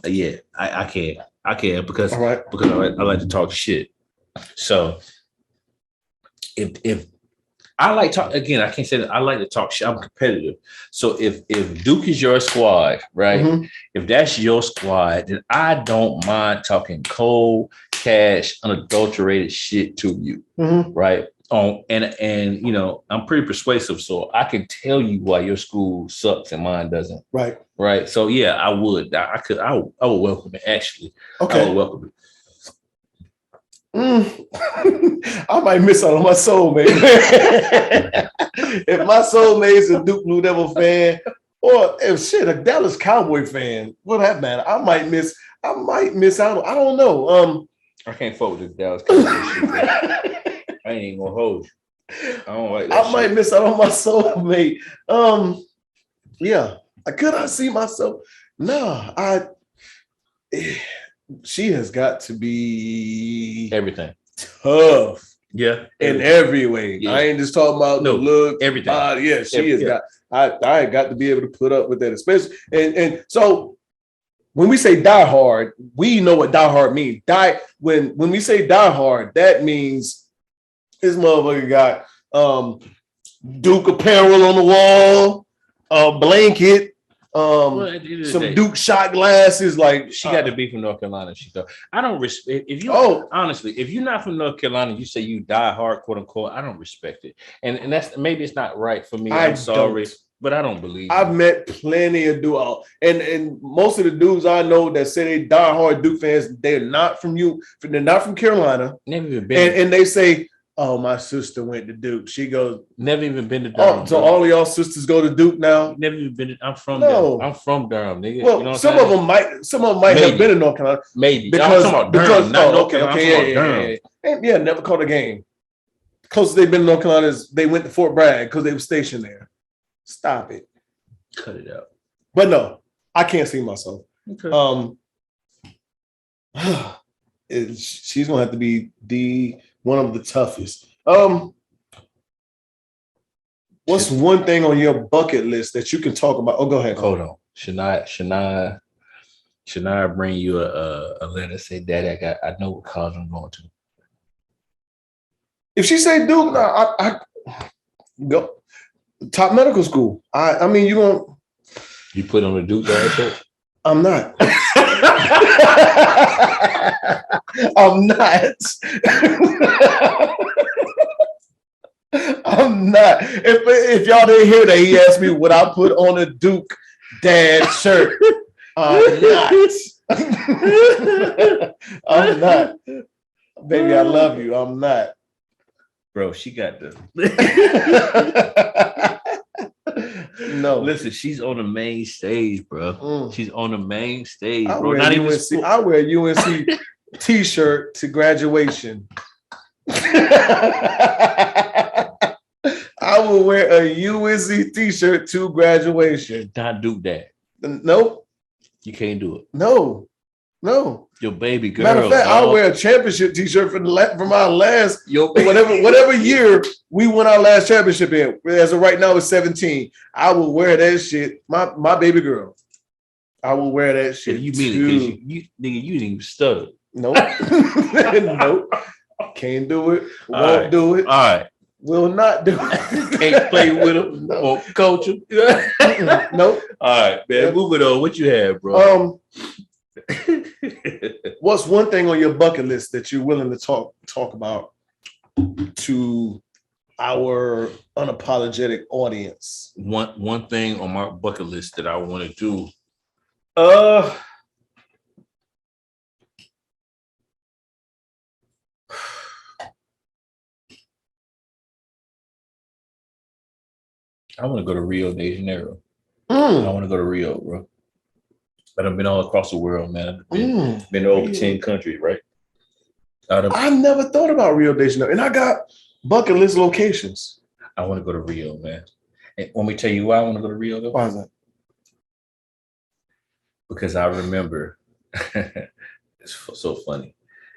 Speaker 4: because I like to talk shit. So if I like talk again, I can't say that I like to talk shit. I'm competitive. So if Duke is your squad, right? If that's your squad, then I don't mind talking cold, cash, unadulterated shit to you, right? And I'm pretty persuasive, so I can tell you why your school sucks and mine doesn't. Right. So yeah, I would. I would welcome it. Actually,
Speaker 3: okay.
Speaker 4: I would welcome it.
Speaker 3: I might miss out on my soulmate. If my soulmate's a Duke Blue Devil fan, or if a Dallas Cowboy fan, what that matter? I might miss I might miss out. I don't know.
Speaker 4: I can't fuck with this Dallas Cowboys shit, bro. I ain't even gonna hold you. I don't like that.
Speaker 3: I might miss out on my soulmate. Yeah. Could I see myself? No, she has got to be
Speaker 4: everything
Speaker 3: tough.
Speaker 4: Yeah,
Speaker 3: in every way. Yeah. I ain't just talking about the look,
Speaker 4: everything.
Speaker 3: Yeah, she has got. I got to be able to put up with that, especially. And so when we say die hard, we know what die hard means. When we say die hard, that means this motherfucker got Duke apparel on the wall, a blanket. Some Duke shot glasses. Like
Speaker 4: she got to be from North Carolina. She thought I don't respect if you honestly, if you're not from North Carolina, you say you die hard, quote unquote. I don't respect it, and that's maybe it's not right for me. I'm sorry, but I don't believe.
Speaker 3: I've met plenty of dudes, and most of the dudes I know that say they die hard Duke fans, they're not from They're not from Carolina.
Speaker 4: Never even been.
Speaker 3: And they say, "Oh, my sister went to Duke." She goes,
Speaker 4: "Never even been to Durham."
Speaker 3: Oh, so all of y'all sisters go to Duke now?
Speaker 4: Never even been. I'm from Durham. I'm from Durham, nigga.
Speaker 3: Well,
Speaker 4: you know
Speaker 3: some of them might have been in North Carolina.
Speaker 4: Maybe
Speaker 3: because
Speaker 4: I'm talking about Durham, not North
Speaker 3: Carolina. Yeah, never caught a game. Closest they've been in North Carolina is they went to Fort Bragg because they were stationed there. Stop it.
Speaker 4: Cut it out.
Speaker 3: But no, I can't see myself.
Speaker 4: Okay.
Speaker 3: She's gonna have to be one of the toughest. What's one thing on your bucket list that you can talk about? Oh, go ahead.
Speaker 4: Hold on. Shania bring you a letter, say, Daddy, I know what college I'm going to.
Speaker 3: If she say Duke, I go top medical school. I mean,
Speaker 4: you put on the Duke shirt?
Speaker 3: I'm not. I'm not. I'm not. If y'all didn't hear that, he asked me would I put on a Duke dad shirt. I'm not. I'm not. Baby, I love you. I'm not.
Speaker 4: Bro, she got the
Speaker 3: no.
Speaker 4: Listen, she's on the main stage, bro. She's on the main stage, bro.
Speaker 3: I wear a UNC t-shirt to graduation. I will wear a UNC t-shirt to graduation.
Speaker 4: Not do that.
Speaker 3: Nope.
Speaker 4: You can't do it.
Speaker 3: No.
Speaker 4: Your baby girl.
Speaker 3: Matter of fact, I'll wear a championship t-shirt from our last whatever year we won our last championship in. As of right now, it's 17. I will wear that shit. My baby girl. I will wear that shit.
Speaker 4: You mean it because you didn't even stutter.
Speaker 3: Nope. Nope. Can't do it. Won't do it.
Speaker 4: All right.
Speaker 3: Will not do it.
Speaker 4: Can't play with him or coach him.
Speaker 3: Nope.
Speaker 4: All right, man. Moving on. What you have, bro?
Speaker 3: What's one thing on your bucket list that you're willing to talk about to our unapologetic audience?
Speaker 4: One thing on my bucket list that I want to do. I want to go to Rio de Janeiro. I want to go to Rio, bro. But I've been all across the world, man. I've been to over 10 countries, right?
Speaker 3: I never thought about Rio de Janeiro. And I got bucket list locations.
Speaker 4: I want to go to Rio, man. And let me tell you why I want to go to Rio, though.
Speaker 3: Why is that?
Speaker 4: Because I remember, it's so funny.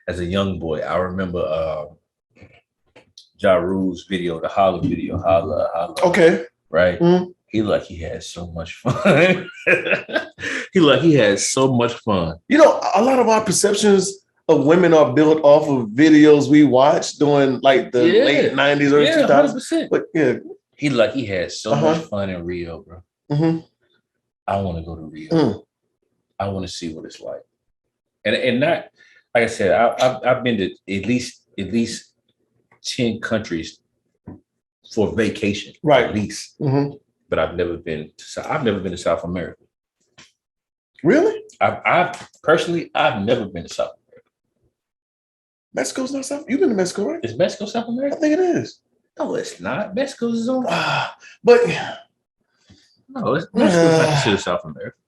Speaker 4: As a young boy, I remember Ja Rule's video, the Holla video, Holla.
Speaker 3: Okay.
Speaker 4: Right? Mm-hmm. He had so much fun. He had so much fun.
Speaker 3: You know, a lot of our perceptions of women are built off of videos we watched during like the late 90s, early 2000s. 100%. But yeah.
Speaker 4: He had so much fun in Rio, bro. Mm-hmm. I want to go to Rio. I want to see what it's like. And not, like I said, I've been to at least 10 countries for vacation.
Speaker 3: Right.
Speaker 4: At least. Mm-hmm. But I've never been to South America.
Speaker 3: Really?
Speaker 4: I've personally never been to South America.
Speaker 3: Mexico's not South. You've been to Mexico, right?
Speaker 4: Is Mexico South America?
Speaker 3: I think it is.
Speaker 4: No, it's not. Mexico's on.
Speaker 3: But
Speaker 4: no, Mexico's not considered South America.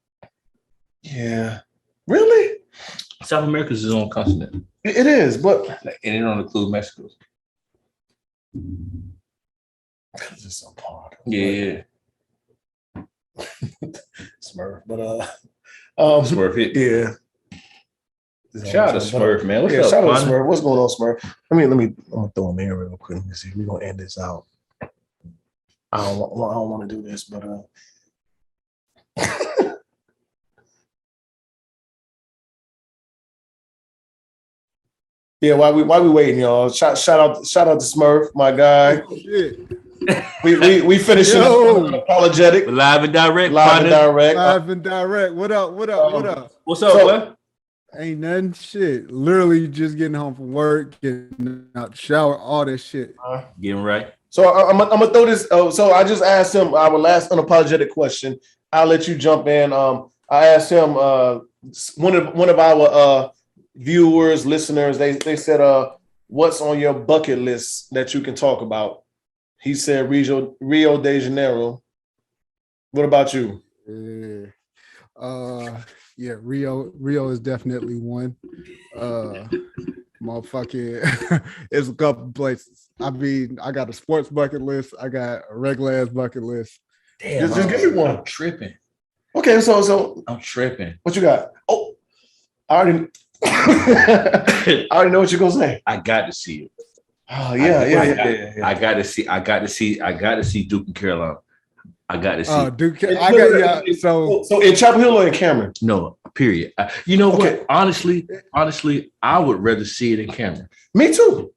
Speaker 3: Yeah. Really?
Speaker 4: South America's its own continent.
Speaker 3: It is, but
Speaker 4: and it don't include Mexico.
Speaker 3: Because it's so hard.
Speaker 4: Yeah.
Speaker 3: Smurf, but
Speaker 4: Smurf hit.
Speaker 3: Yeah.
Speaker 4: Shout out to Smurf, man. What's up,
Speaker 3: shout out
Speaker 4: man?
Speaker 3: to Smurf. What's going on, Smurf? I'm gonna throw him in real quick. Let me see. We're gonna end this out. I don't want to do this, but yeah, while we waiting, y'all. Shout out to Smurf, my guy.
Speaker 1: Oh, shit.
Speaker 3: We finishing Unapologetic.
Speaker 4: Live and direct.
Speaker 3: Live and
Speaker 1: direct. What up? What up?
Speaker 4: What's up, what?
Speaker 1: Ain't nothing. Shit. Literally just getting home from work, getting out the shower, all that shit.
Speaker 4: Getting right.
Speaker 3: So I'm gonna throw this. So I just asked him our last unapologetic question. I'll let you jump in. I asked him one of our viewers, listeners. They said, "What's on your bucket list that you can talk about?" He said, "Rio de Janeiro." What about you?
Speaker 1: Yeah, Rio is definitely one. Motherfucking, it's a couple places. I mean, I got a sports bucket list. I got a regular ass bucket list.
Speaker 4: Damn,
Speaker 3: just give me one.
Speaker 4: I'm tripping.
Speaker 3: Okay, so
Speaker 4: I'm tripping.
Speaker 3: What you got? Oh, I already know what you're gonna say.
Speaker 4: I got to see it.
Speaker 3: Oh yeah.
Speaker 4: I got to see Duke and Carolina. I got to see.
Speaker 1: Duke.
Speaker 3: So in Chapel Hill or in Cameron?
Speaker 4: No, period. You know what? Honestly, I would rather see it in Cameron.
Speaker 3: Me too,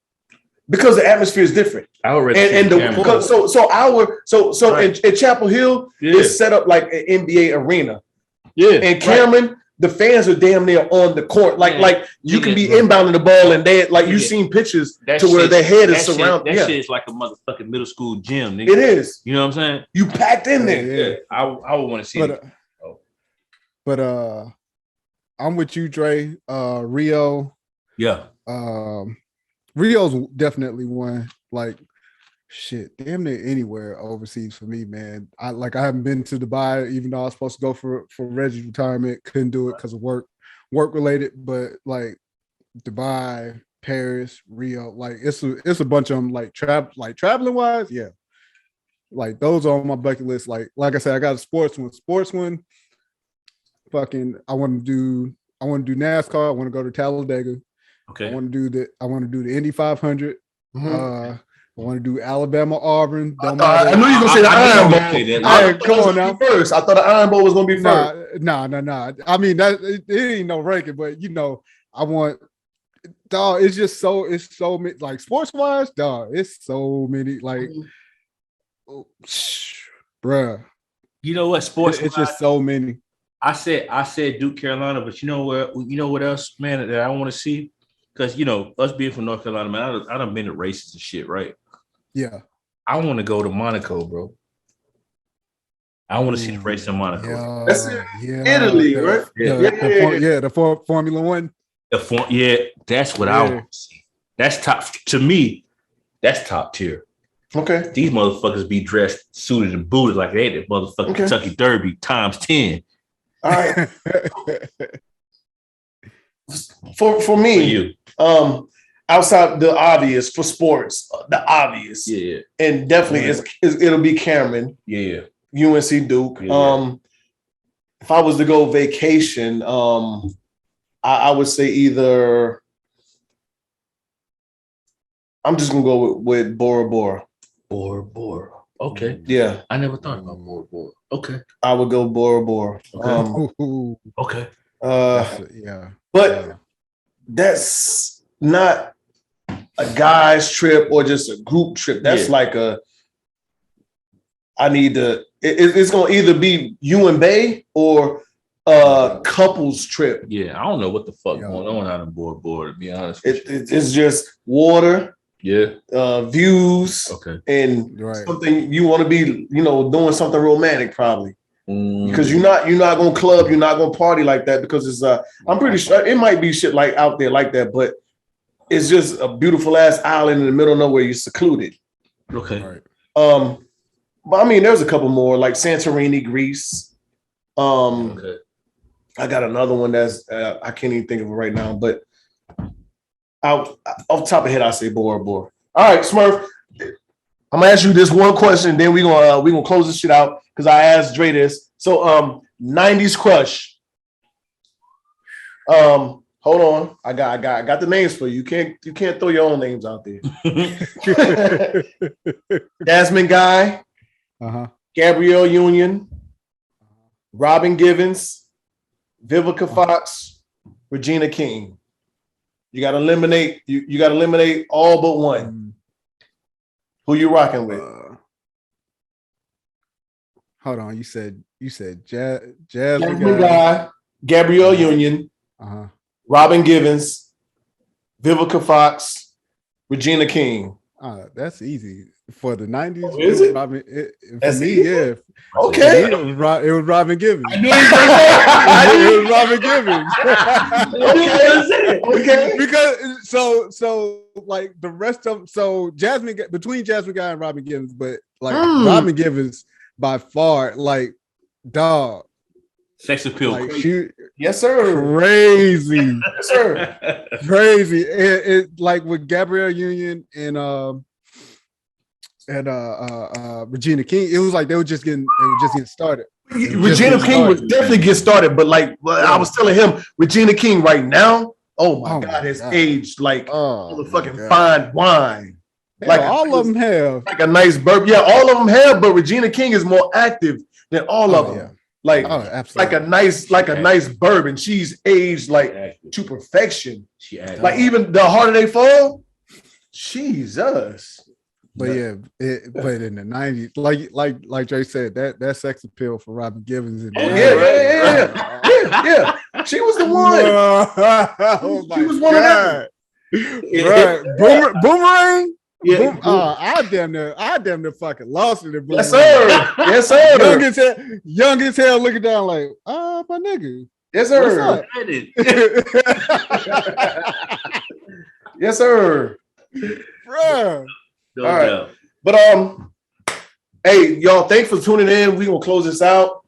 Speaker 3: because the atmosphere is different.
Speaker 4: I would rather see it in Cameron.
Speaker 3: In Chapel Hill, it's set up like an NBA arena.
Speaker 4: Yeah,
Speaker 3: in Cameron, the fans are damn near on the court. Like you can be inbounding the ball and they you've seen pictures to where their head is surrounded.
Speaker 4: That shit is like a motherfucking middle school gym, nigga.
Speaker 3: It is.
Speaker 4: You know what I'm saying?
Speaker 3: You packed in there.
Speaker 4: Yeah. I would want to see it.
Speaker 1: But I'm with you, Dre. Rio.
Speaker 4: Yeah.
Speaker 1: Rio's definitely one. Like, shit, damn near anywhere overseas for me, man. I haven't been to Dubai, even though I was supposed to go for Reggie's retirement. Couldn't do it because of work related. But like Dubai, Paris, Rio, like it's a bunch of them. Like traveling wise, yeah. Like those are on my bucket list. Like I said, I got a sports one. Fucking, I want to do NASCAR. I want to go to Talladega.
Speaker 4: Okay.
Speaker 1: I want to do the Indy 500. Mm-hmm. I want to do Alabama, Auburn.
Speaker 3: I knew you were gonna say the Iron Bowl.
Speaker 1: Come on now.
Speaker 3: First, I thought the Iron Bowl was gonna be first.
Speaker 1: Nah. I mean, that it ain't no ranking, but I want. Dog, it's so many, like sports wise, dog. It's so many, like, bruh.
Speaker 4: You know what? Sports.
Speaker 1: It's just so many.
Speaker 4: I said Duke, Carolina, but you know what else, man, that I want to see? Because us being from North Carolina, man, I done been to races and shit, right?
Speaker 1: Yeah.
Speaker 4: I want to go to Monaco, bro. I want to see the race in Monaco.
Speaker 3: That's Italy, right?
Speaker 1: The Formula One.
Speaker 4: That's what I want to see. That's top to me. That's top tier.
Speaker 3: Okay.
Speaker 4: These motherfuckers be dressed, suited and booted like they did motherfucking Kentucky Derby times 10.
Speaker 3: All right. For me, outside the obvious for sports, the obvious, and definitely it'll be Cameron, UNC Duke. If I was to go vacation, I would say either. I'm just gonna go with Bora Bora.
Speaker 4: Bora Bora. Okay.
Speaker 3: Yeah.
Speaker 4: I never thought about Bora Bora. Okay.
Speaker 3: I would go Bora Bora.
Speaker 4: Okay.
Speaker 3: But that's not a guy's trip or just a group trip. That's like it's gonna either be you and Bay or a couples trip.
Speaker 4: Yeah, I don't know what the fuck going on out in Bora Bora, to be honest.
Speaker 3: It's just water. Views. Okay. And something you want to be, doing something romantic probably. Because you're not gonna club, you're not gonna party like that because it's I'm pretty sure it might be shit like out there like that, but it's just a beautiful ass island in the middle of nowhere. You're secluded.
Speaker 4: Okay.
Speaker 1: Right.
Speaker 3: But I mean, there's a couple more like Santorini, Greece. I got another one that's I can't even think of it right now, but off the top of the head, I say Bora Bora. All right, Smurf. I'm gonna ask you this one question, then we're gonna close this shit out because I asked Dre this. So 90s crush. Hold on. I got the names for you. You can't throw your own names out there. Jasmine Guy, Gabrielle Union, Robin Givens, Vivica Fox, Regina King. You gotta eliminate, you gotta eliminate all but one. Who you rocking with?
Speaker 1: Hold on, you said Jasmine
Speaker 3: Guy, Gabrielle Union, Robin Givens, Vivica Fox, Regina King.
Speaker 1: That's easy for the 90s.
Speaker 3: Oh, is it?
Speaker 1: Robin,
Speaker 3: That's
Speaker 1: for me,
Speaker 3: easy?
Speaker 1: yeah.
Speaker 3: Okay.
Speaker 1: It was Robin Givens.
Speaker 3: I knew it
Speaker 1: It was Robin Givens.
Speaker 3: Okay.
Speaker 1: Because so like the rest of between Jasmine Guy and Robin Givens, but like Robin Givens by far, like dog.
Speaker 4: Sex appeal.
Speaker 1: Like
Speaker 3: Yes, sir.
Speaker 1: Crazy.
Speaker 3: Yes, sir.
Speaker 1: Crazy. It like with Gabrielle Union and Regina King, it was like they were just getting started.
Speaker 3: Regina King would definitely get started, but like I was telling him, Regina King right now, oh my God, has aged like fucking fine wine. Like
Speaker 1: all of them have
Speaker 3: like a nice burp. Yeah, all of them have, but Regina King is more active than all of them. Yeah. Like a nice bourbon. She's aged like to perfection. Like even the harder they fall, Jesus.
Speaker 1: But yeah, but in the 90s, like Jay said, that sex appeal for Robin Givens.
Speaker 3: Yeah. She was the one. She was one of them.
Speaker 1: Right. Boomerang. Yeah. I damn near fucking lost it.
Speaker 3: Yes, sir. Yes, sir.
Speaker 1: Young as hell, looking down like, my nigga.
Speaker 3: Yes, sir. Yes, sir.
Speaker 1: Bruh.
Speaker 3: All right. But hey, y'all, thanks for tuning in. We're gonna close this out.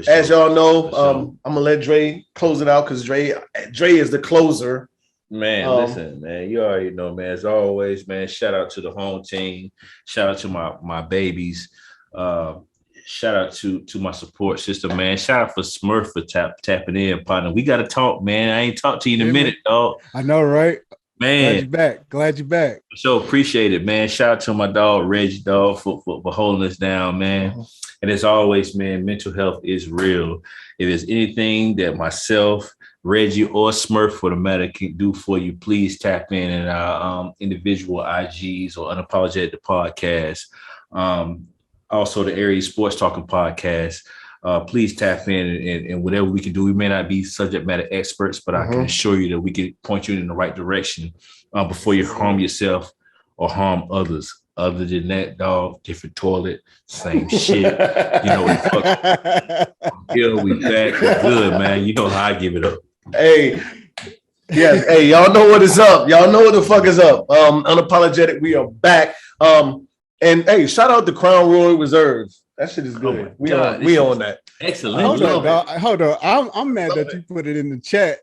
Speaker 3: As y'all know, I'm gonna let Dre close it out because Dre is the closer.
Speaker 4: Man, listen, man, you already know, man. As always, man, shout out to the home team. Shout out to my babies. Shout out to my support system, man. Shout out for Smurf for tapping in, partner. We got to talk, man. I ain't talked to you in a minute, dog.
Speaker 1: I know, right?
Speaker 4: Man,
Speaker 1: glad you're back.
Speaker 4: So appreciate it, man. Shout out to my dog Reggie, dog, for holding us down, man. And as always, man, mental health is real. If there's anything that myself, Reggie, or Smurf for the matter can do for you, please tap in at our individual IGs or Unapologetic the podcast. Also the Aries Sports Talking podcast. Please tap in and whatever we can do. We may not be subject matter experts, but I can assure you that we can point you in the right direction before you harm yourself or harm others. Other than that, dog, different toilet, same shit. You know, we back. We're good, man. You know how I give it up.
Speaker 3: Hey, yes, hey, y'all know what is up. Y'all know what the fuck is up. Unapologetic, we are back. And hey, shout out to Crown Royal Reserve. That shit is good. We on that.
Speaker 4: Excellent.
Speaker 1: Hold on. I'm mad that you put it in the chat.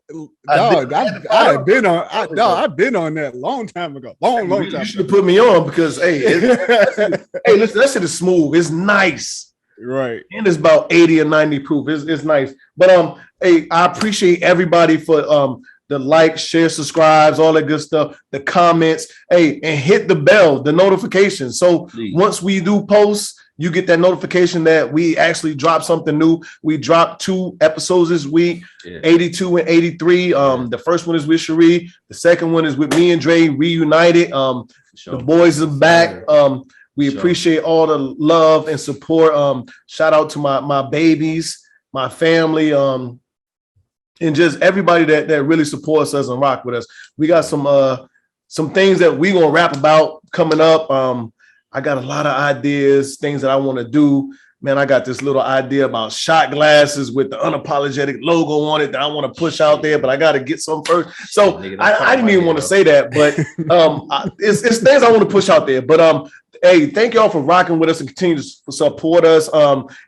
Speaker 1: Dog, I've been on that long time ago. Long time.
Speaker 3: You should have put me on because hey, listen, that shit is smooth. It's nice.
Speaker 1: Right.
Speaker 3: And it's about 80 or 90 proof. It's nice. But hey, I appreciate everybody for the like, share, subscribes, all that good stuff, the comments. Hey, and hit the bell, the notification. So once we do post, you get that notification that we actually dropped something new. We dropped 2 episodes this week, 82 and 83. The first one is with Cherie. The second one is with me and Dre reunited. The boys are back. We appreciate all the love and support. Shout out to my babies, my family, and just everybody that really supports us and rock with us. We got some things that we gonna rap about coming up. I got a lot of ideas, things that I want to do. Man, I got this little idea about shot glasses with the Unapologetic logo on it that I want to push out there, but I got to get some first. So I didn't even want to say that, but it's things I want to push out there. But Hey, thank y'all for rocking with us and continue to support us.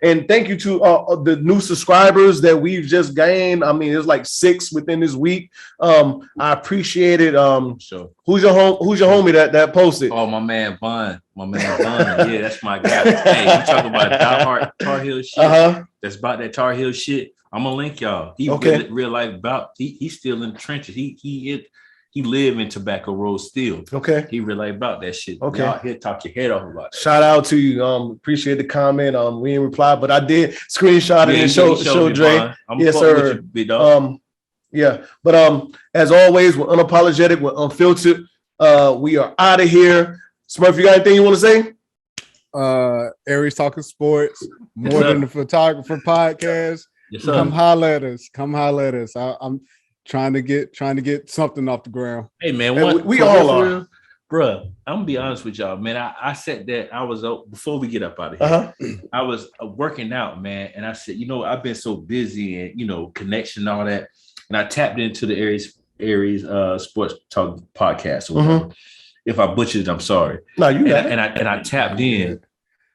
Speaker 3: And thank you to the new subscribers that we've just gained. I mean, there's like 6 within this week. I appreciate it.
Speaker 4: Sure.
Speaker 3: Who's your homie that posted?
Speaker 4: Oh, my man Vaughn. Yeah, that's my guy. Hey, you talking about diehard Tar Heel shit? That's about that Tar Heel shit. I'm gonna link y'all. He real life about. He's still in the trenches. He live in Tobacco Road still.
Speaker 3: Okay.
Speaker 4: He really about that shit.
Speaker 3: Okay.
Speaker 4: Y'all here talk your head off about that.
Speaker 3: Shout out to you. Appreciate the comment. We didn't reply, but I did screenshot it and show Dre. Yes, sir.
Speaker 4: You, big dog.
Speaker 3: Yeah. But as always, we're unapologetic, we're unfiltered. We are out of here. Smurf, you got anything you want to say?
Speaker 1: Aries Talking Sports, more than the photographer podcast.
Speaker 4: Yes,
Speaker 1: come holler at us. I'm trying to get something off the ground.
Speaker 4: Hey man,
Speaker 3: we all are.
Speaker 4: Bruh, I'm gonna be honest with y'all, man. I said that I was before we get up out of here. I was working out, man, and I said, I've been so busy and connection and all that, and I tapped into the Aries Sports Talk podcast or whatever. If I butchered it, I'm sorry.
Speaker 3: No, you got it.
Speaker 4: And I tapped in,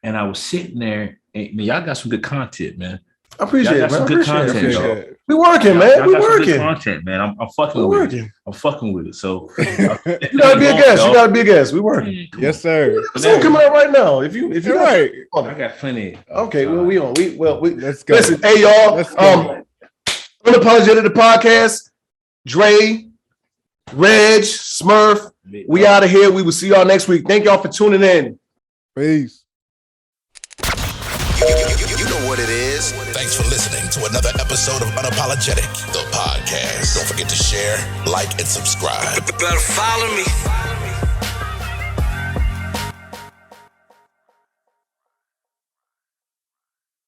Speaker 4: and I was sitting there, and man, y'all got some good content, man.
Speaker 3: I appreciate it, man.
Speaker 4: Some good content, y'all.
Speaker 3: We working, man. We working.
Speaker 4: Content, man. I'm fucking with it. I'm fucking with it. So
Speaker 3: you gotta be a guest. You gotta be a guest. We working.
Speaker 1: Yes, sir.
Speaker 3: It's coming out right now. If you
Speaker 1: right,
Speaker 4: I got plenty.
Speaker 3: Okay, well we on. We
Speaker 1: let's go.
Speaker 3: Listen, hey y'all. Unapologetic the podcast. Dre, Reg, Smurf. We out of here. We will see y'all next week. Thank y'all for tuning in.
Speaker 1: Peace.
Speaker 2: You know what it is. Thanks for listening to another episode of Unapologetic, the podcast. Don't forget to share, like, and subscribe.
Speaker 5: Better follow me.